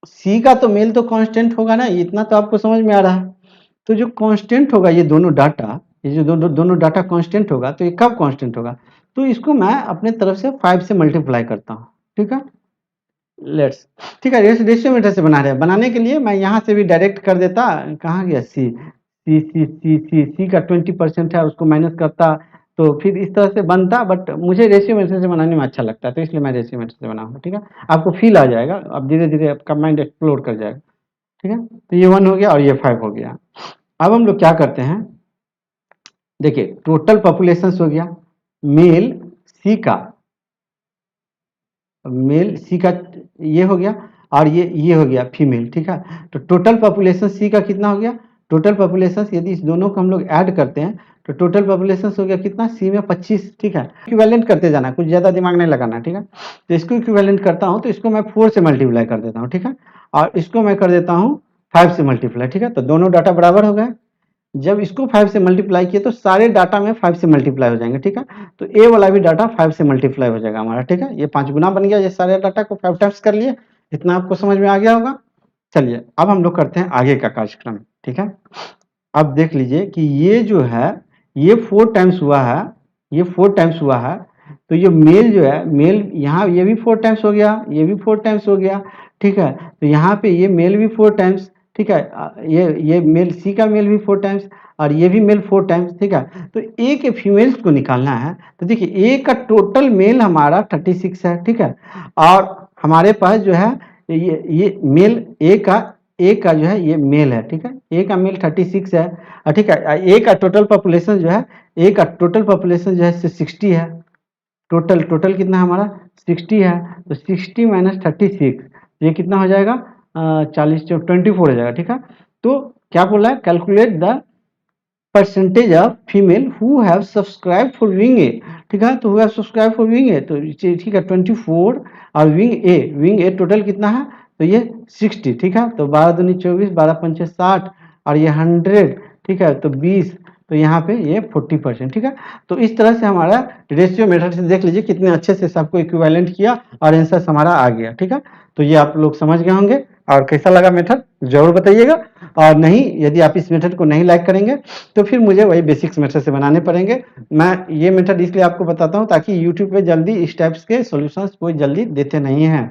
सी का तो मेल तो कांस्टेंट होगा ना, इतना तो आपको समझ में आ रहा है। तो जो कांस्टेंट होगा ये दोनों डाटा, ये जो दोनों डाटा कांस्टेंट होगा, तो ये कब कांस्टेंट होगा, तो इसको मैं अपने तरफ से 5 से मल्टीप्लाई करता हूँ, ठीक है। लेट्स, ठीक है, रेशियो मीटर से बना रहे हैं, बनाने के लिए मैं यहाँ से भी डायरेक्ट कर देता, कहाँ गया सी, सी का 20% है, उसको माइनस करता तो फिर इस तरह से बनता, बट मुझे रेशियो मेथड से बनाने में अच्छा लगता है, तो इसलिए मैं रेशियो मेथड से बनाऊंगा, ठीक है। आपको फील आ जाएगा, अब धीरे धीरे आपका माइंड एक्सप्लोर कर जाएगा, ठीक है। तो ये 1 हो गया और ये 5 हो गया। अब हम लोग क्या करते हैं, देखिए टोटल पॉपुलेशन हो गया, मेल सी का, मेल सी का ये हो गया और ये हो गया फीमेल, ठीक है। तो टोटल पॉपुलेशन सी का कितना हो गया, टोटल पॉपुलेशन यदि इस दोनों को हम लोग ऐड करते हैं तो टोटल पॉपुलेशन हो गया कितना, सी में 25, ठीक है। इक्विवेलेंट करते जाना, कुछ ज़्यादा दिमाग नहीं लगाना, ठीक है। तो इसको इक्विवेलेंट करता हूँ तो इसको मैं 4 से मल्टीप्लाई कर देता हूँ, ठीक है, और इसको मैं कर देता हूँ 5 से मल्टीप्लाई, ठीक है। तो दोनों डाटा बराबर हो गए, जब इसको 5 से मल्टीप्लाई किए तो सारे डाटा में 5 से मल्टीप्लाई हो जाएंगे, ठीक है। तो ए वाला भी डाटा 5 से मल्टीप्लाई हो जाएगा हमारा, ठीक है। ये 5 गुना बन गया, ये सारे डाटा को 5 टाइम्स कर लिए। इतना आपको समझ में आ गया होगा। चलिए अब हम लोग करते हैं आगे का कार्यक्रम, ठीक है। अब देख लीजिए कि ये जो है ये 4 टाइम्स हुआ है, ये 4 टाइम्स हुआ है। तो ये मेल जो है, मेल यहाँ ये भी 4 टाइम्स हो गया, ये भी 4 टाइम्स हो गया, ठीक है। तो यहाँ पे ये मेल भी 4 टाइम्स, ठीक है। ये मेल सी का मेल भी 4 टाइम्स और ये भी मेल 4 टाइम्स, ठीक है। तो ए के फीमेल्स को निकालना है। तो देखिए ए का टोटल मेल हमारा 36 है, ठीक है। और हमारे पास जो है ये मेल ए का जो है ये मेल है, ठीक है। ए का मेल 36 है, ठीक है। ए का टोटल पॉपुलेशन जो है, ए का टोटल पॉपुलेशन जो है 60 है। टोटल टोटल कितना हमारा 60 है। तो 60 माइनस 36 ये कितना हो जाएगा, 40 24 हो जाएगा, ठीक है। तो क्या बोला है, calculate the percentage of female who have subscribe for wing A, ठीक है। तो who have subscribe for wing A, तो ठीक है 24 और विंग ए टोटल कितना है, तो ये 60, ठीक है। तो 12 दूनी 24, 12 पंचे 60 और ये 100, ठीक है। तो 20, तो यहाँ पे ये 40%, ठीक है। तो इस तरह से हमारा रेशियो मेथड से देख लीजिए कितने अच्छे से सबको इक्विवेलेंट किया और आंसर हमारा आ गया, ठीक है। तो ये आप लोग समझ गए होंगे। और कैसा लगा मेथड जरूर बताइएगा। और नहीं, यदि आप इस मेथड को नहीं लाइक करेंगे तो फिर मुझे वही बेसिक्स मेथड से बनाने पड़ेंगे। मैं ये मेथड इसलिए आपको बताता हूँ ताकि यूट्यूब पे जल्दी इस टाइप्स के सॉल्यूशंस कोई जल्दी देते नहीं हैं,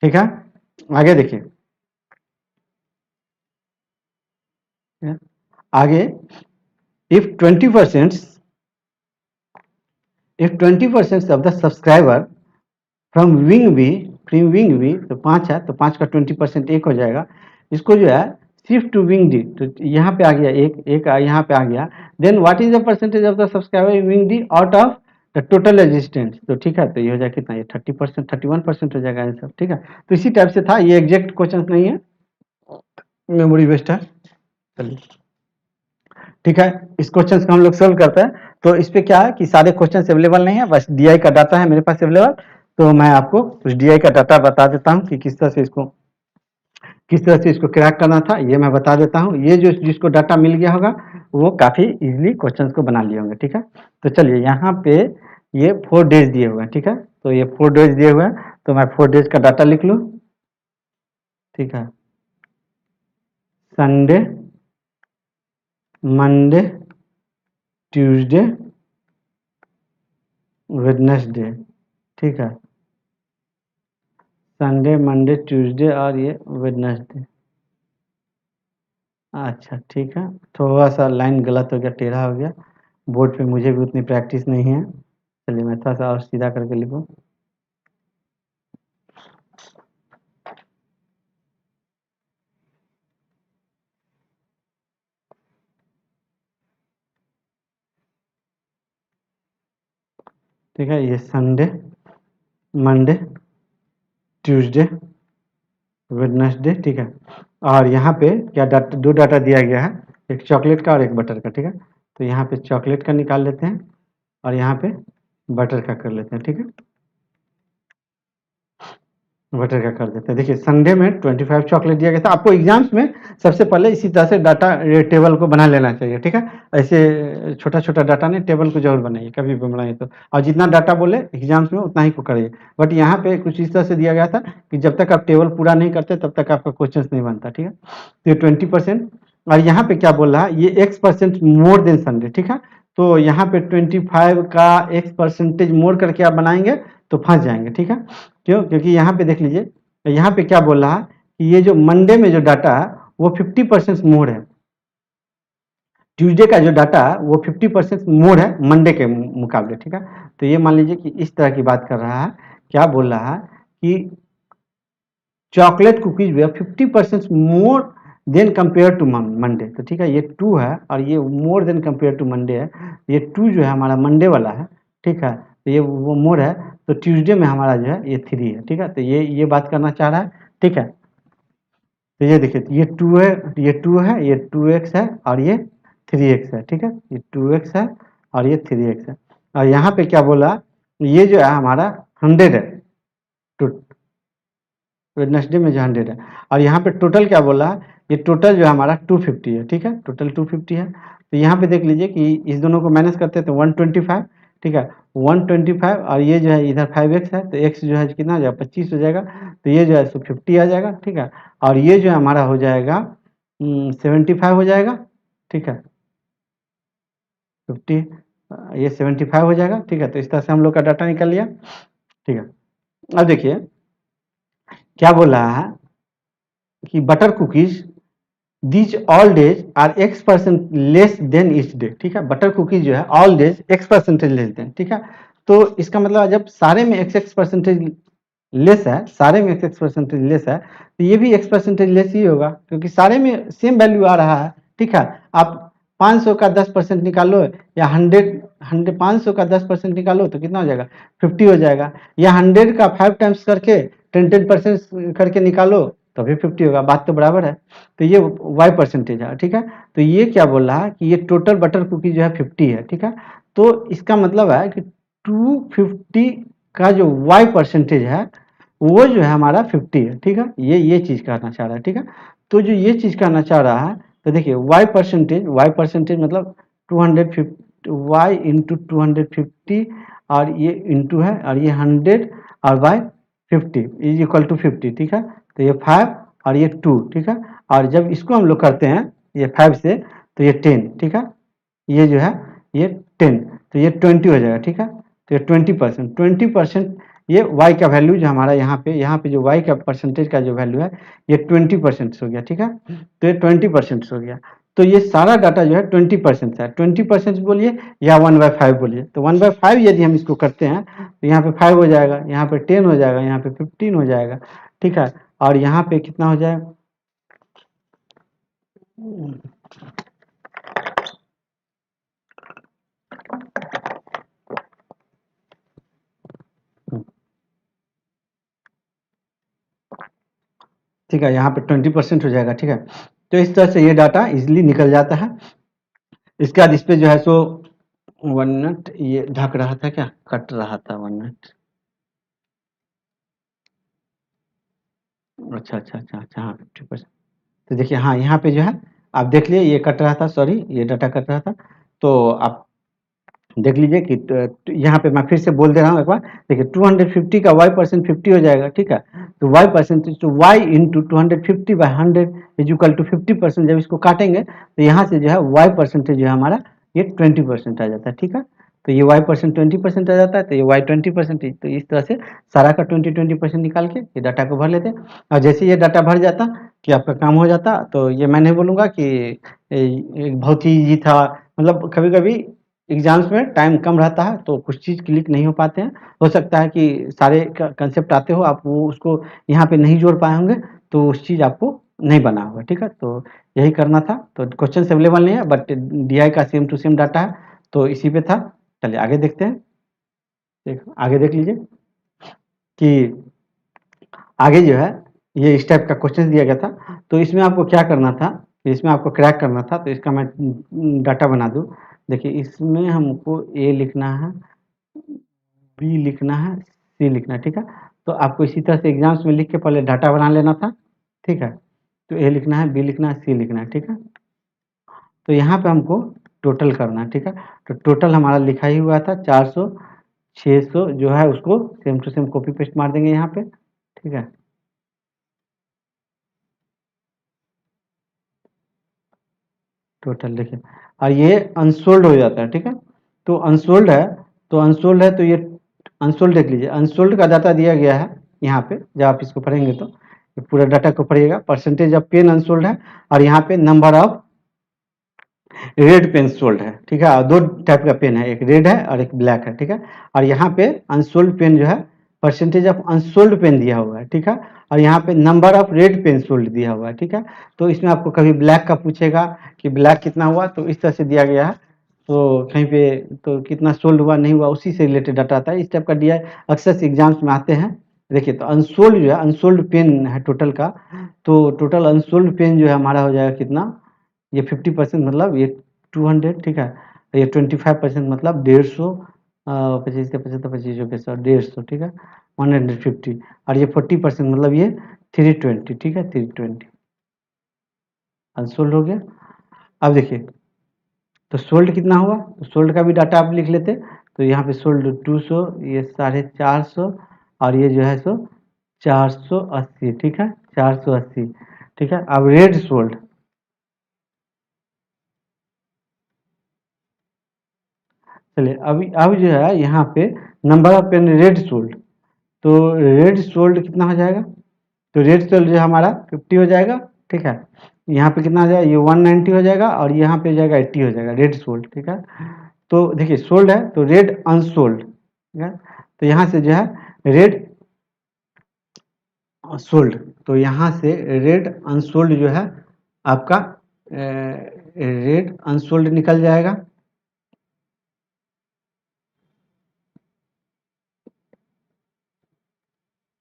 ठीक है। आगे देखिए, आगे if 20% of the subscriber from wing B तो 5 है, तो 5 का 20% एक हो जाएगा। इसको जो है शिफ्ट टू विंग डी, तो यहाँ पे आ गया एक यहाँ पे आ गया। Then what is the percentage of the subscriber in wing D out of the total existence, तो ठीक है। तो ये हो जाएगा कितना, ये 30%, 31% हो जाएगा आंसर, ठीक है। तो इसी टाइप से था, ये एग्जैक्ट क्वेश्चन नहीं है, मेमोरी बेस्ड है। चलिए ठीक है, इस क्वेश्चन को हम लोग सोल्व करते हैं। तो इस पे क्या है कि सारे क्वेश्चन अवेलेबल नहीं है, बस डीआई का डाटा है मेरे पास अवेलेबल। तो मैं आपको उस डीआई का डाटा बता देता हूँ कि किस तरह से इसको क्रैक करना था, ये मैं बता देता हूँ। ये जो जिसको डाटा मिल गया होगा वो काफी इजीली क्वेश्चंस को बना लिए होंगे, ठीक है। तो चलिए यहाँ पे ये 4 डेज दिए हुए हैं, ठीक है। तो ये 4 डेज दिए हुए हैं, तो मैं 4 डेज का डाटा लिख लूँ, ठीक है। संडे, मंडे, ट्यूसडे, वेडनेसडे, ठीक है। संडे, मंडे, ट्यूसडे और ये वेडनेसडे। अच्छा ठीक है, थोड़ा सा लाइन गलत हो गया, टेढ़ा हो गया। बोर्ड पे मुझे भी उतनी प्रैक्टिस नहीं है। चलिए मैं थोड़ा सा और सीधा करके लिखूँ। ठीक है, ये संडे, मंडे, ट्यूसडे, वेडनेसडे, ठीक है। और यहाँ पे क्या डाटा, 2 डाटा दिया गया है, एक चॉकलेट का और एक बटर का, ठीक है। तो यहाँ पे चॉकलेट का निकाल लेते हैं और यहाँ पे बटर का कर लेते हैं, ठीक है। बटर का कर देते हैं। देखिए संडे में 25 चॉकलेट दिया गया था। आपको एग्जाम्स में सबसे पहले इसी तरह से डाटा टेबल को बना लेना चाहिए, ठीक है। ऐसे छोटा छोटा डाटा नहीं, टेबल को जरूर बनाइए कभी भी बनाइए तो। और जितना डाटा बोले एग्जाम्स में उतना ही को करिए। बट यहाँ पे कुछ इस तरह से दिया गया था कि जब तक आप टेबल पूरा नहीं करते तब तक आपका क्वेश्चन नहीं बनता, ठीक है। तो ये 20%। और यहाँ पे क्या बोल रहा है, ये X% मोर देन संडे, ठीक है। तो यहाँ पे 25 का X% मोर करके आप बनाएंगे तो फंस जाएंगे, ठीक है। क्यों, क्योंकि यहाँ पे देख लीजिए, यहाँ पे क्या बोल रहा है कि ये जो मंडे में जो डाटा है वो 50% मोर है। ट्यूसडे का जो डाटा है वो 50% मोर है मंडे के मुकाबले, ठीक है। तो ये मान लीजिए कि इस तरह की बात कर रहा है। क्या बोल रहा है कि chocolate cookies were 50% more than compare to Monday, तो ठीक है। ये 2 है और ये more than compare to Monday है। ये 2 जो है हमारा मंडे वाला है, ठीक है। तो ये वो मोर है, तो ट्यूसडे में हमारा जो है ये 3 है, ठीक है। तो ये बात करना चाह रहा है, ठीक है। तो ये देखिए ये 2 है, ये 2 है, ये 2x है और ये 3x है, ठीक है। ये 2x है और ये 3x है। और यहाँ पे क्या बोला, ये जो है हमारा 100 है, वेडनेसडे में जो 100 है। और यहाँ पे टोटल क्या बोला, ये टोटल जो है हमारा 250 है, ठीक है, टोटल 250 है। तो यहाँ पे देख लीजिए कि इस दोनों को माइनस करते हैं तो 125, ठीक है, 125 और ये जो है इधर 5x है, तो x जो है कितना हो जाएगा 25 हो जाएगा, तो ये जो है सो 50 आ जाएगा, ठीक है, और ये जो है हमारा हो जाएगा 75 हो जाएगा, ठीक है, 50 ये 75 हो जाएगा, ठीक है। तो इस तरह से हम लोग का डाटा निकल लिया, ठीक है। अब देखिए क्या बोल रहा है कि butter cookies these all days are x% less than each day, ठीक है, बटर कुकीज जो है all days x% less than, ठीक है। तो इसका मतलब जब सारे में x% लेस है, सारे में x% लेस है, तो ये भी x% लेस ही होगा, क्योंकि सारे में सेम वैल्यू आ रहा है, ठीक है। आप 500 का 10% निकालो या 100 500 का 10% निकालो तो कितना हो जाएगा 50 हो जाएगा, या 100 का 5 टाइम्स करके 10% करके निकालो तो भी 50 होगा, बात तो बराबर है। तो ये y% है, ठीक है। तो ये क्या बोल रहा है कि ये टोटल बटर कुकी जो है 50 है, ठीक है। तो इसका मतलब है कि 250 का जो y% है वो जो है हमारा 50 है, ठीक है, ये चीज कहना चाह रहा है, ठीक है। तो जो ये चीज कहना चाह रहा है, तो देखिए y% मतलब 250 y इंटू 250 और ये इंटू है और ये 100 और बाय 50 इज इक्वल टू 50, ठीक है। तो ये 5 और ये 2, ठीक है, और जब इसको हम लोग करते हैं ये 5 से तो ये 10, ठीक है, ये जो है ये 10, तो ये 20 हो जाएगा, ठीक है। तो ये 20% ये y का वैल्यू जो हमारा यहाँ पे जो y का परसेंटेज का जो वैल्यू है ये 20% हो गया, ठीक है। तो ये 20% हो गया। तो ये सारा डाटा जो है 20% है, 20% बोलिए या 1/5 बोलिए। तो 1/5 यदि हम इसको करते हैं तो यहाँ पे 5 हो जाएगा, यहाँ पे 10 हो जाएगा, यहाँ पे 15 हो जाएगा, ठीक है, और यहाँ पे कितना हो जाएगा, ठीक है, यहाँ पे 20% हो जाएगा, ठीक है। तो इस तरह से ये डाटा इजिली निकल जाता है। इसके बाद इस पे जो है सो 1 मिनट, ये ढक रहा था क्या, कट रहा था 1 मिनट, अच्छा हाँ 50%। तो देखिए हाँ यहाँ पे जो है आप देख लिए ये कट रहा था, सॉरी ये डाटा कट रहा था, तो आप देख लीजिए कि यहाँ पे मैं फिर से बोल दे रहा हूँ एक बार, देखिए 250 का y% 50 हो जाएगा, ठीक है। तो y% तो y into 250/100 is equal to 50%। जब इसको काटेंगे तो यहाँ से जो है y% जो है हमारा ये 20% आ जाता है, ठीक है। तो ये y% 20% आ जाता है, तो ये y 20%, तो इस तरह से सारा का 20% निकाल के ये डाटा को भर लेते हैं। और जैसे ये डाटा भर जाता कि आपका काम हो जाता, तो ये मैं नहीं बोलूँगा कि बहुत ही ईजी था, मतलब कभी कभी एग्जाम्स में टाइम कम रहता है तो कुछ चीज़ क्लिक नहीं हो पाते हैं, हो सकता है कि सारे कंसेप्ट आते हो आप वो उसको यहाँ पे नहीं जोड़ पाए होंगे, तो उस चीज़ आपको नहीं बना होगा, ठीक है। तो यही करना था, तो क्वेश्चन अवेलेबल नहीं है बट डीआई का सेम टू सेम डाटा है, तो इसी पे था। चलिए आगे देखते हैं, आगे देख लीजिए कि आगे जो है ये इस टाइप का क्वेश्चन दिया गया था, तो इसमें आपको क्या करना था, इसमें आपको क्रैक करना था, तो इसका मैं डाटा बना दूँ। देखिए इसमें हमको ए लिखना है, बी लिखना है, सी लिखना है, ठीक है। तो आपको इसी तरह से एग्जाम्स में लिख के पहले डाटा बना लेना था, ठीक है। तो ए लिखना है, बी लिखना है, सी लिखना है, ठीक है। तो यहाँ पे हमको टोटल करना है, ठीक है। तो टोटल हमारा लिखा ही हुआ था 400, 600 जो है उसको same to same copy paste मार देंगे यहाँ पे, ठीक है। टोटल देखिए और ये अनसोल्ड हो जाता है, ठीक है। तो अनसोल्ड है, तो अनसोल्ड है, तो ये अनसोल्ड देख लीजिए, अनसोल्ड का डाटा दिया गया है यहाँ पे, जब आप इसको पढ़ेंगे तो ये पूरा डाटा को पढ़िएगा, परसेंटेज ऑफ पेन अनसोल्ड है, और यहाँ पे number of red pen sold है, ठीक है। और दो टाइप का पेन है, एक रेड है और एक ब्लैक है, ठीक है। और यहाँ पे अनसोल्ड पेन जो है परसेंटेज ऑफ अनसोल्ड पेन दिया हुआ है, ठीक है। और यहाँ पे number of red pen sold दिया हुआ है, ठीक है। तो इसमें आपको कभी ब्लैक का पूछेगा कि ब्लैक कितना हुआ, तो इस तरह से दिया गया है, तो कहीं पे तो कितना सोल्ड हुआ नहीं हुआ उसी से रिलेटेड डाटा आता है, इस टाइप का दिया है, अक्सर एग्जाम्स में आते हैं। देखिए तो अनसोल्ड जो है, अनसोल्ड पेन है टोटल का, तो टोटल अनसोल्ड पेन जो है हमारा हो जाएगा कितना, ये 50% मतलब ये 200, ठीक है। ये 25% मतलब 150, 25 से 25 25 रुपये 150, ठीक है, 150। और ये 40% मतलब ये 320, ठीक है, 320। अनसोल्ड हो गया। अब देखिए तो सोल्ड कितना हुआ, तो सोल्ड का भी डाटा आप लिख लेते। तो यहाँ पे सोल्ड 200, ये 450 और ये जो है सो 480, ठीक है 480, ठीक है। अब रेड सोल्ड, चलिए अब जो है यहाँ पे number of pen red sold, तो रेड सोल्ड कितना हो जाएगा, तो रेड सोल्ड जो हमारा 50 हो जाएगा, ठीक है। यहाँ पे कितना हो जाएगा, ये 190 हो जाएगा और यहाँ पे जाएगा 80 हो जाएगा रेड सोल्ड, ठीक है। तो देखिए सोल्ड है तो रेड अनसोल्ड, ठीक है। तो यहाँ से जो है रेड सोल्ड, तो यहाँ से रेड अनसोल्ड जो है आपका रेड अनसोल्ड निकल जाएगा।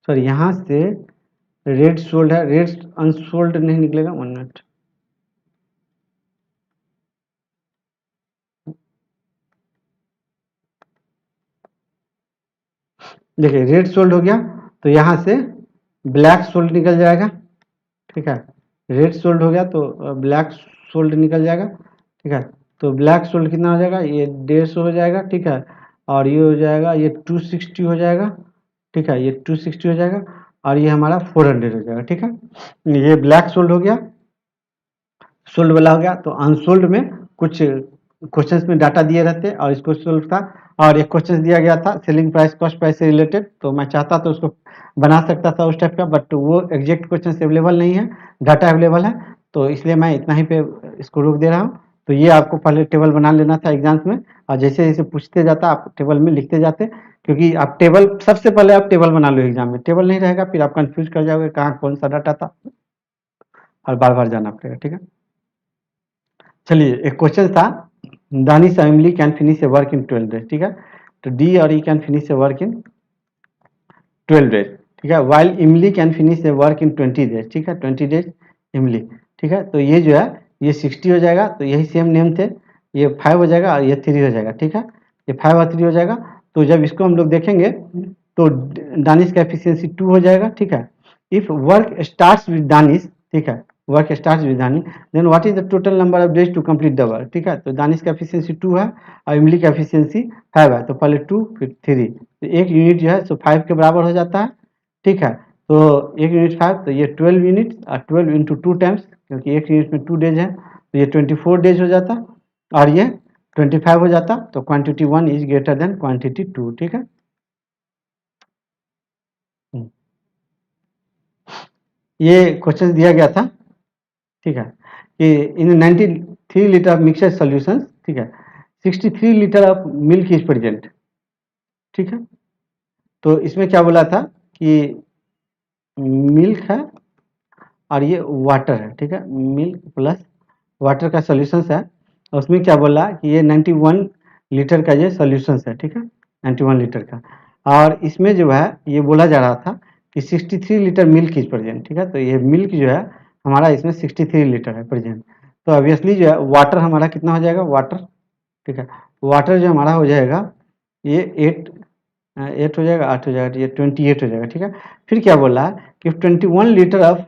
सॉरी यहाँ से रेड सोल्ड है, रेड अनसोल्ड नहीं निकलेगा, 1 मिनट। देखिए रेड सोल्ड हो गया तो यहाँ से ब्लैक सोल्ड निकल जाएगा, ठीक है। रेड सोल्ड हो गया तो ब्लैक सोल्ड निकल जाएगा, ठीक है। तो ब्लैक सोल्ड कितना हो जाएगा, ये 150 हो जाएगा, ठीक है। और ये हो जाएगा, ये 260 हो जाएगा, ठीक है। ये 260 हो जाएगा और ये हमारा 400 हो जाएगा, ठीक है। ये ब्लैक सोल्ड हो गया, सोल्ड वाला हो गया। तो अनसोल्ड में कुछ क्वेश्चंस में डाटा दिए रहते और इसको सोल्व था। और एक क्वेश्चन दिया गया था सेलिंग प्राइस कॉस्ट प्राइस से रिलेटेड, तो मैं चाहता तो उसको बना सकता था उस टाइप का, बट वो एग्जैक्ट क्वेश्चन अवेलेबल नहीं है, डाटा अवेलेबल है, तो इसलिए मैं इतना ही पे इसको रोक दे रहा हूँ। तो ये आपको पहले टेबल बना लेना था एग्जाम्स में, और जैसे जैसे पूछते जाता आप टेबल में लिखते जाते, क्योंकि आप टेबल सबसे पहले आप टेबल बना लो एग्जाम में, टेबल नहीं रहेगा फिर आप कंफ्यूज कर जाओगे कहाँ कौन सा डाटा था, और बार बार जाना पड़ेगा, ठीक है। चलिए एक क्वेश्चन था, Danish Emily can finish a work in 12 days, ठीक है। तो डी और E can finish a work in 12 days, ठीक है। While Emily can finish a work in 20 days, ठीक है 20 डेज इमली, ठीक है। तो ये जो है ये 60 हो जाएगा, तो यही सेम नेम थे, ये 5 हो जाएगा और ये 3 हो जाएगा, ठीक है। ये 5 और 3 हो जाएगा। तो जब इसको हम लोग देखेंगे तो दानिश का एफिशिएंसी 2 हो जाएगा, ठीक है। If work starts with Danish, ठीक है, work starts with Danish, then what is the total number of days to complete the work, ठीक है। तो दानिश का एफिशिएंसी 2 है और इमली का एफिशिएंसी 5 है, तो पहले 2 फिर 3, तो एक यूनिट जो है सो 5 के बराबर हो जाता है, ठीक है। तो एक यूनिट 5, तो ये 12 यूनिट और 12 इंटू 2 टाइम्स, क्योंकि एक यूनिट में 2 डेज है, तो ये 24 डेज हो जाता और ये 25 हो जाता। तो quantity 1 is greater than quantity 2, ठीक है। ये क्वेश्चन दिया गया था, ठीक है, कि इन 93 लीटर ऑफ मिक्सचर सॉल्यूशंस, ठीक है, 63 litre of milk is present, ठीक है। तो इसमें क्या बोला था कि मिल्क है और ये वाटर है, ठीक है, मिल्क प्लस वाटर का सॉल्यूशंस है। और उसमें क्या बोला कि ये 91 लीटर का ये सॉल्यूशंस है, ठीक है, 91 लीटर का। और इसमें जो है ये बोला जा रहा था कि 63 लीटर मिल्क इज प्रेजेंट, ठीक है। तो ये मिल्क जो है हमारा इसमें 63 लीटर है प्रेजेंट। तो ऑब्वियसली जो है वाटर हमारा कितना हो जाएगा, वाटर, ठीक है, वाटर जो हमारा हो जाएगा ये 8 हो जाएगा, 8 हो जाएगा, ये 28 हो जाएगा, ठीक है। फिर क्या बोला है कि 21 litre of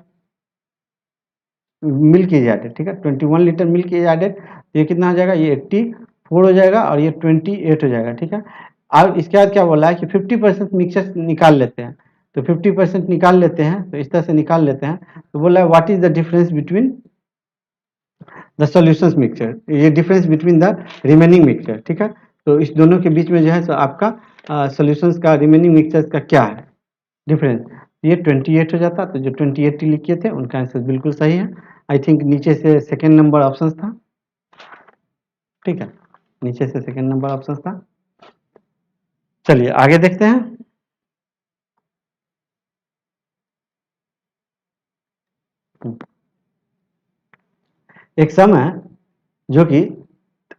milk is added, ठीक है, 21 लीटर मिल्क इज एडेड, तो ये कितना हो जाएगा, ये 84 हो जाएगा और ये 28 हो जाएगा, ठीक है। अब इसके बाद क्या बोला है कि 50% मिक्सचर निकाल लेते हैं, तो 50% निकाल लेते हैं, तो इस तरह से निकाल लेते हैं। तो बोला है what is the difference between the solutions mixture, ये difference between the remaining mixture, ठीक है। तो इस दोनों के बीच में जो है सो आपका सॉल्यूशंस का रिमेनिंग मिक्सचर्स का क्या है डिफरेंस, ये 28 हो जाता। तो जो 28 लिखे थे उनका आंसर बिल्कुल सही है। आई थिंक नीचे से सेकेंड नंबर ऑप्शन था, ठीक है, नीचे से सेकेंड नंबर ऑप्शन था। चलिए आगे देखते हैं। एक सम है जो कि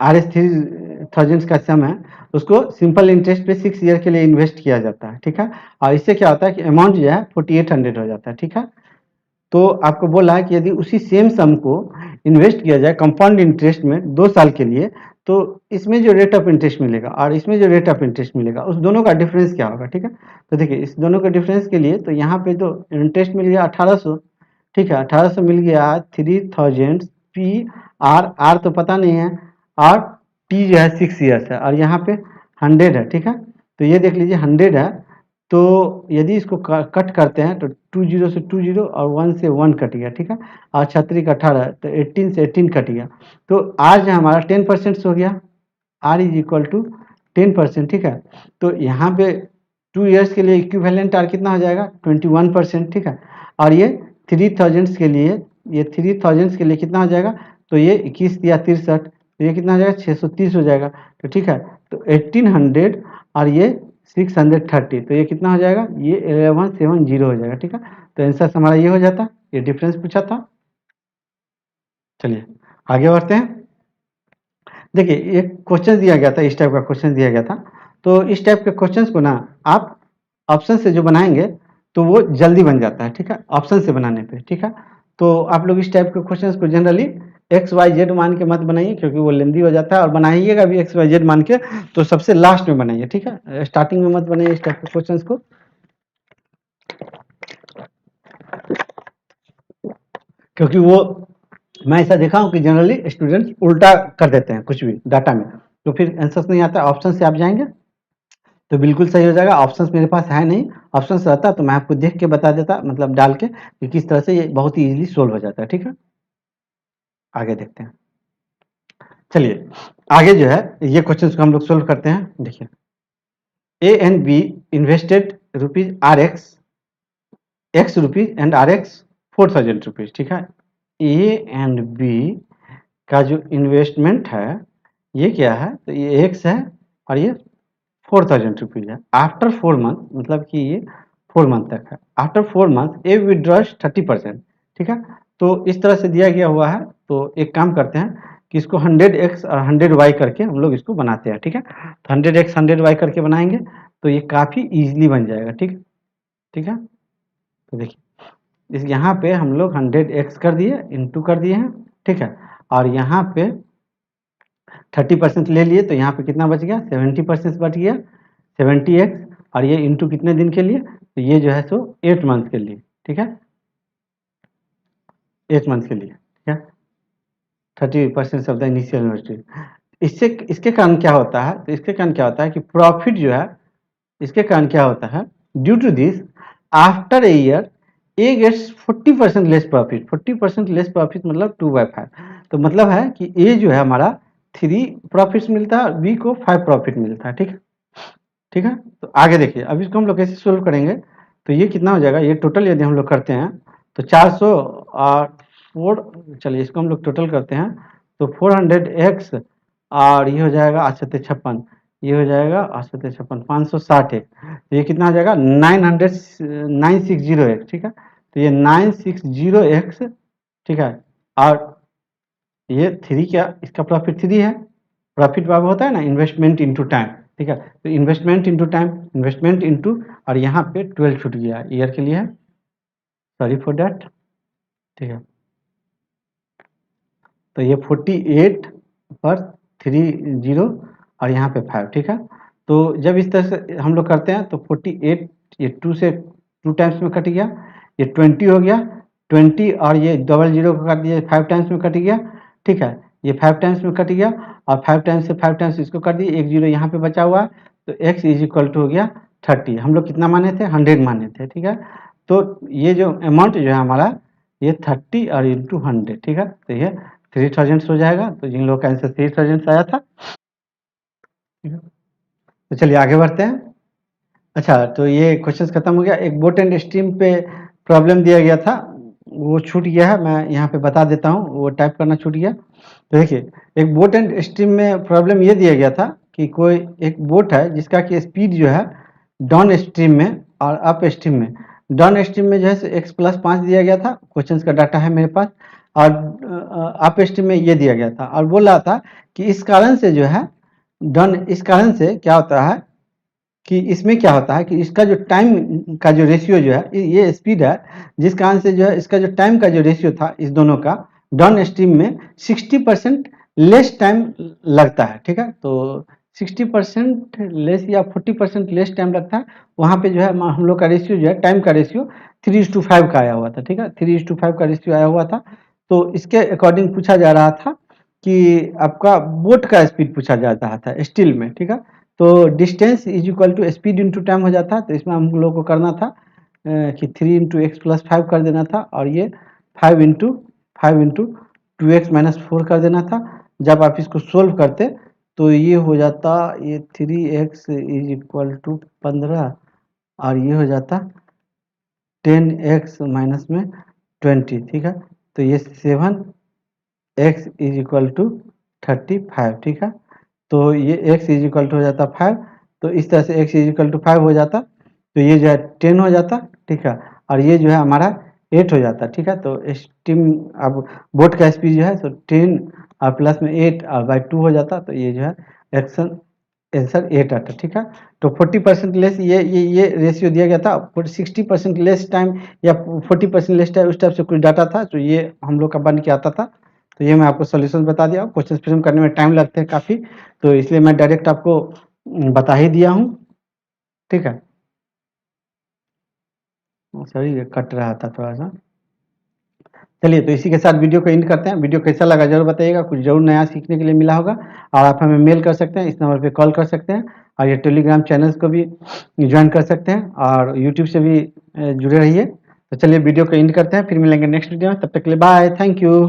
RS 3000 का सम है, उसको सिंपल इंटरेस्ट पे 6 ईयर के लिए इन्वेस्ट किया जाता है, ठीक है। और इससे क्या होता है कि अमाउंट जो है 4800 हो जाता है, ठीक है। तो आपको बोला है कि यदि उसी सेम सम को इन्वेस्ट किया जाए कंपाउंड इंटरेस्ट में 2 साल के लिए, तो इसमें जो रेट ऑफ इंटरेस्ट मिलेगा और इसमें जो रेट ऑफ इंटरेस्ट मिलेगा उस दोनों का डिफरेंस क्या होगा, ठीक है। तो देखिए इस दोनों के डिफरेंस के लिए तो यहाँ पे तो इंटरेस्ट मिल गया 1800, ठीक है, 1800 मिल गया 3000 पी आर तो पता नहीं है, और टी जो है 6 ईयर्स है, और यहाँ पे 100 है, ठीक है। तो ये देख लीजिए 100 है, तो यदि इसको कट करते हैं तो 20 से 20 और 1 से 1 कट गया, ठीक है। और 36 का 18, तो 18 से 18 कट गया, तो आर जो हमारा 10% हो गया, आर इज इक्वल टू 10%, ठीक है। तो यहाँ पे 2 ईयर्स के लिए इक्विवेलेंट आर कितना हो जाएगा 21%, ठीक है। और ये 3000 के लिए, ये 3000 के लिए कितना हो जाएगा, तो ये 21 या 63, तो ये कितना हो जाएगा 630 हो जाएगा, तो ठीक है। तो 1800 और ये 630, तो ये कितना हो जाएगा, ये 1170 हो जाएगा, ठीक है। तो आंसर हमारा ये हो जाता, ये डिफरेंस पूछा था। चलिए आगे बढ़ते हैं। देखिए एक क्वेश्चन दिया गया था, इस टाइप का क्वेश्चन दिया गया था, तो इस टाइप के क्वेश्चंस को ना आप ऑप्शन से जो बनाएंगे तो वो जल्दी बन जाता है, ठीक है, ऑप्शन से बनाने पे, ठीक है। तो आप लोग इस टाइप के क्वेश्चंस को जनरली एक्स वाई जेड मान के मत बनाइए, क्योंकि वो लेंदी हो जाता है, और बनाइएगा भी एक्स वाई जेड मान के तो सबसे लास्ट में बनाइए, ठीक है, स्टार्टिंग में मत बनाइए इस टाइप के क्वेश्चंस को, क्योंकि वो मैं ऐसा देखा हूँ कि जनरली स्टूडेंट्स उल्टा कर देते हैं कुछ भी डाटा में, तो फिर आंसर्स नहीं आता। ऑप्शन से आप जाएंगे तो बिल्कुल सही हो जाएगा। ऑप्शंस मेरे पास है नहीं, ऑप्शंस रहता तो मैं आपको देख के बता देता, मतलब डाल के, कि किस तरह से ये बहुत ही इजीली सोल्व हो जाता है, ठीक है। आगे देखते हैं। चलिए आगे जो है ये क्वेश्चन को हम लोग सोल्व करते हैं। देखिए A and B invested rupees are X rupees and are X 4000 rupees, ठीक है। ए एंड बी का जो इन्वेस्टमेंट है ये क्या है, तो ये एक्स है और ये 4000 रुपीज है। आफ्टर 4 मंथ, मतलब कि ये 4 मंथ तक है। आफ्टर 4 मंथ ए विड्रॉज 30%, ठीक है। तो इस तरह से दिया गया हुआ है, तो एक काम करते हैं कि इसको 100x और 100y करके हम लोग इसको बनाते हैं, ठीक है। तो 100x 100y करके बनाएंगे तो ये काफ़ी इजीली बन जाएगा, ठीक ठीक है। तो देखिए इस यहाँ पे हम लोग 100x कर दिए, इंटू कर दिए हैं, ठीक है। और यहाँ पे 30% ले लिए, तो यहाँ पे कितना बच गया 70% बच गया, 70x, और ये इंटू कितने दिन के लिए, तो ये जो है सो 8 मंथ के लिए, ठीक है, 8 मंथ के लिए, ठीक है। 30% ऑफ द इनिशियल इन्वेस्टमेंट। इससे इसके कारण क्या होता है, तो इसके कारण क्या होता है कि प्रॉफिट जो है, इसके कारण क्या होता है, due to this after a year A gets 40% less profit. 40% less profit मतलब 2/5, तो मतलब है कि ए जो है हमारा 3 प्रॉफिट मिलता है, बी को 5 प्रॉफिट मिलता है, ठीक है, ठीक है। तो आगे देखिए अब इसको हम लोग कैसे सोल्व करेंगे, तो ये कितना हो जाएगा, ये टोटल यदि हम लोग करते हैं तो 400 और 4, चलिए इसको हम लोग टोटल करते हैं, तो 400x और ये हो जाएगा 856, ये हो जाएगा 856, 560 है, तो ये कितना हो जाएगा 960x, ठीक है। तो ये 960x, ठीक है। और ये 3 क्या, इसका प्रॉफिट 3 है, प्रॉफिट बाब होता है ना इन्वेस्टमेंट इनटू टाइम, ठीक है। तो investment into time, investment into, और यहाँ पे 12 छूट गया, ईयर के लिए है, सॉरी फॉर दैट, ठीक है। तो ये 48 पर 30 और यहाँ पे 5, ठीक है। तो जब इस तरह से हम लोग करते हैं तो 48 ये 2 से 2 टाइम्स में कट गया, ये 20 हो गया, 20 और ये डबल जीरो को काट दिया 5 टाइम्स में कट गया, ठीक है। ये 5 टाइम्स में कट गया, और 5 टाइम्स से 5 टाइम्स इसको कर दिए, एक जीरो यहाँ पे बचा हुआ है, तो x इज इक्वल टू हो गया 30। हम लोग कितना माने थे 100 माने थे, ठीक है। तो ये जो अमाउंट जो है हमारा ये 30 और इंटू 100, ठीक है। तो ये 3000 हो जाएगा, तो जिन लोगों का आंसर 3000 आया था, ठीक है। तो चलिए आगे बढ़ते हैं। अच्छा तो ये क्वेश्चन खत्म हो गया। एक बोट एंड स्ट्रीम पे प्रॉब्लम दिया गया था, वो छूट गया है, मैं यहाँ पे बता देता हूँ, वो टाइप करना छूट गया। तो देखिए एक बोट एंड स्ट्रीम में प्रॉब्लम ये दिया गया था कि कोई एक बोट है जिसका कि स्पीड जो है डाउन स्ट्रीम में और अप स्ट्रीम में, डाउन स्ट्रीम में जो है x+5 दिया गया था, क्वेश्चन का डाटा है मेरे पास, और अप स्ट्रीम में ये दिया गया था, और बोल रहा था कि इस कारण से जो है डाउन, इस कारण से क्या होता है कि इसमें क्या होता है कि इसका जो टाइम का जो रेशियो जो है, ये स्पीड है, जिस कारण से जो है इसका जो टाइम का जो रेशियो था इस दोनों का डाउन स्ट्रीम में 60% लेस टाइम लगता है, ठीक है। तो 60% लेस या 40% लेस टाइम लगता है, वहाँ पे जो है हम लोग का रेशियो जो है टाइम का रेशियो 3:5 का आया हुआ था, ठीक है, 3:5 का रेशियो आया हुआ था। तो इसके अकॉर्डिंग पूछा जा रहा था कि आपका बोट का स्पीड पूछा जा रहा था स्टील में, ठीक है। तो distance is equal to speed into time हो जाता है। तो इसमें हम लोग को करना था कि 3 इंटू एक्स प्लस 5 कर देना था, और ये 5 इंटू 2x-4 कर देना था। जब आप इसको सोल्व करते तो ये हो जाता, ये 3x इज इक्वल टू 15, और ये हो जाता 10x माइनस में 20, ठीक है। तो ये 7x इज इक्वल टू 35, ठीक है। तो ये x इज इक्वल टू हो जाता 5, तो इस तरह से x इज इक्वल टू 5 हो जाता, तो ये जो है 10 हो जाता, ठीक है। और ये जो है हमारा 8 हो जाता, ठीक है। तो स्टीम अब बोट का स्पीड जो है तो 10 और प्लस में 8 और बाई 2 हो जाता, तो ये जो है एक्शन आंसर 8 आता, ठीक है। तो 40% लेस ये रेशियो दिया गया था। 60% लेस टाइम या 40% लेस टाइम, उस टाइप से कुछ डाटा था, तो ये हम लोग का बन के आता था। तो ये मैं आपको सॉल्यूशन बता दिया। क्वेश्चन फ्रेम करने में टाइम लगते हैं काफ़ी, तो इसलिए मैं डायरेक्ट आपको बता ही दिया हूँ, ठीक है। सॉरी, ये कट रहा था थोड़ा सा। चलिए, तो इसी के साथ वीडियो को एंड करते हैं। वीडियो कैसा लगा जरूर बताइएगा, कुछ जरूर नया सीखने के लिए मिला होगा। और आप हमें मेल कर सकते हैं, इस नंबर पे कॉल कर सकते हैं, और ये टेलीग्राम चैनल्स को भी ज्वाइन कर सकते हैं, और यूट्यूब से भी जुड़े रहिए। तो चलिए वीडियो को एंड करते हैं, फिर मिलेंगे नेक्स्ट वीडियो में। तब तक के लिए बाय, थैंक यू।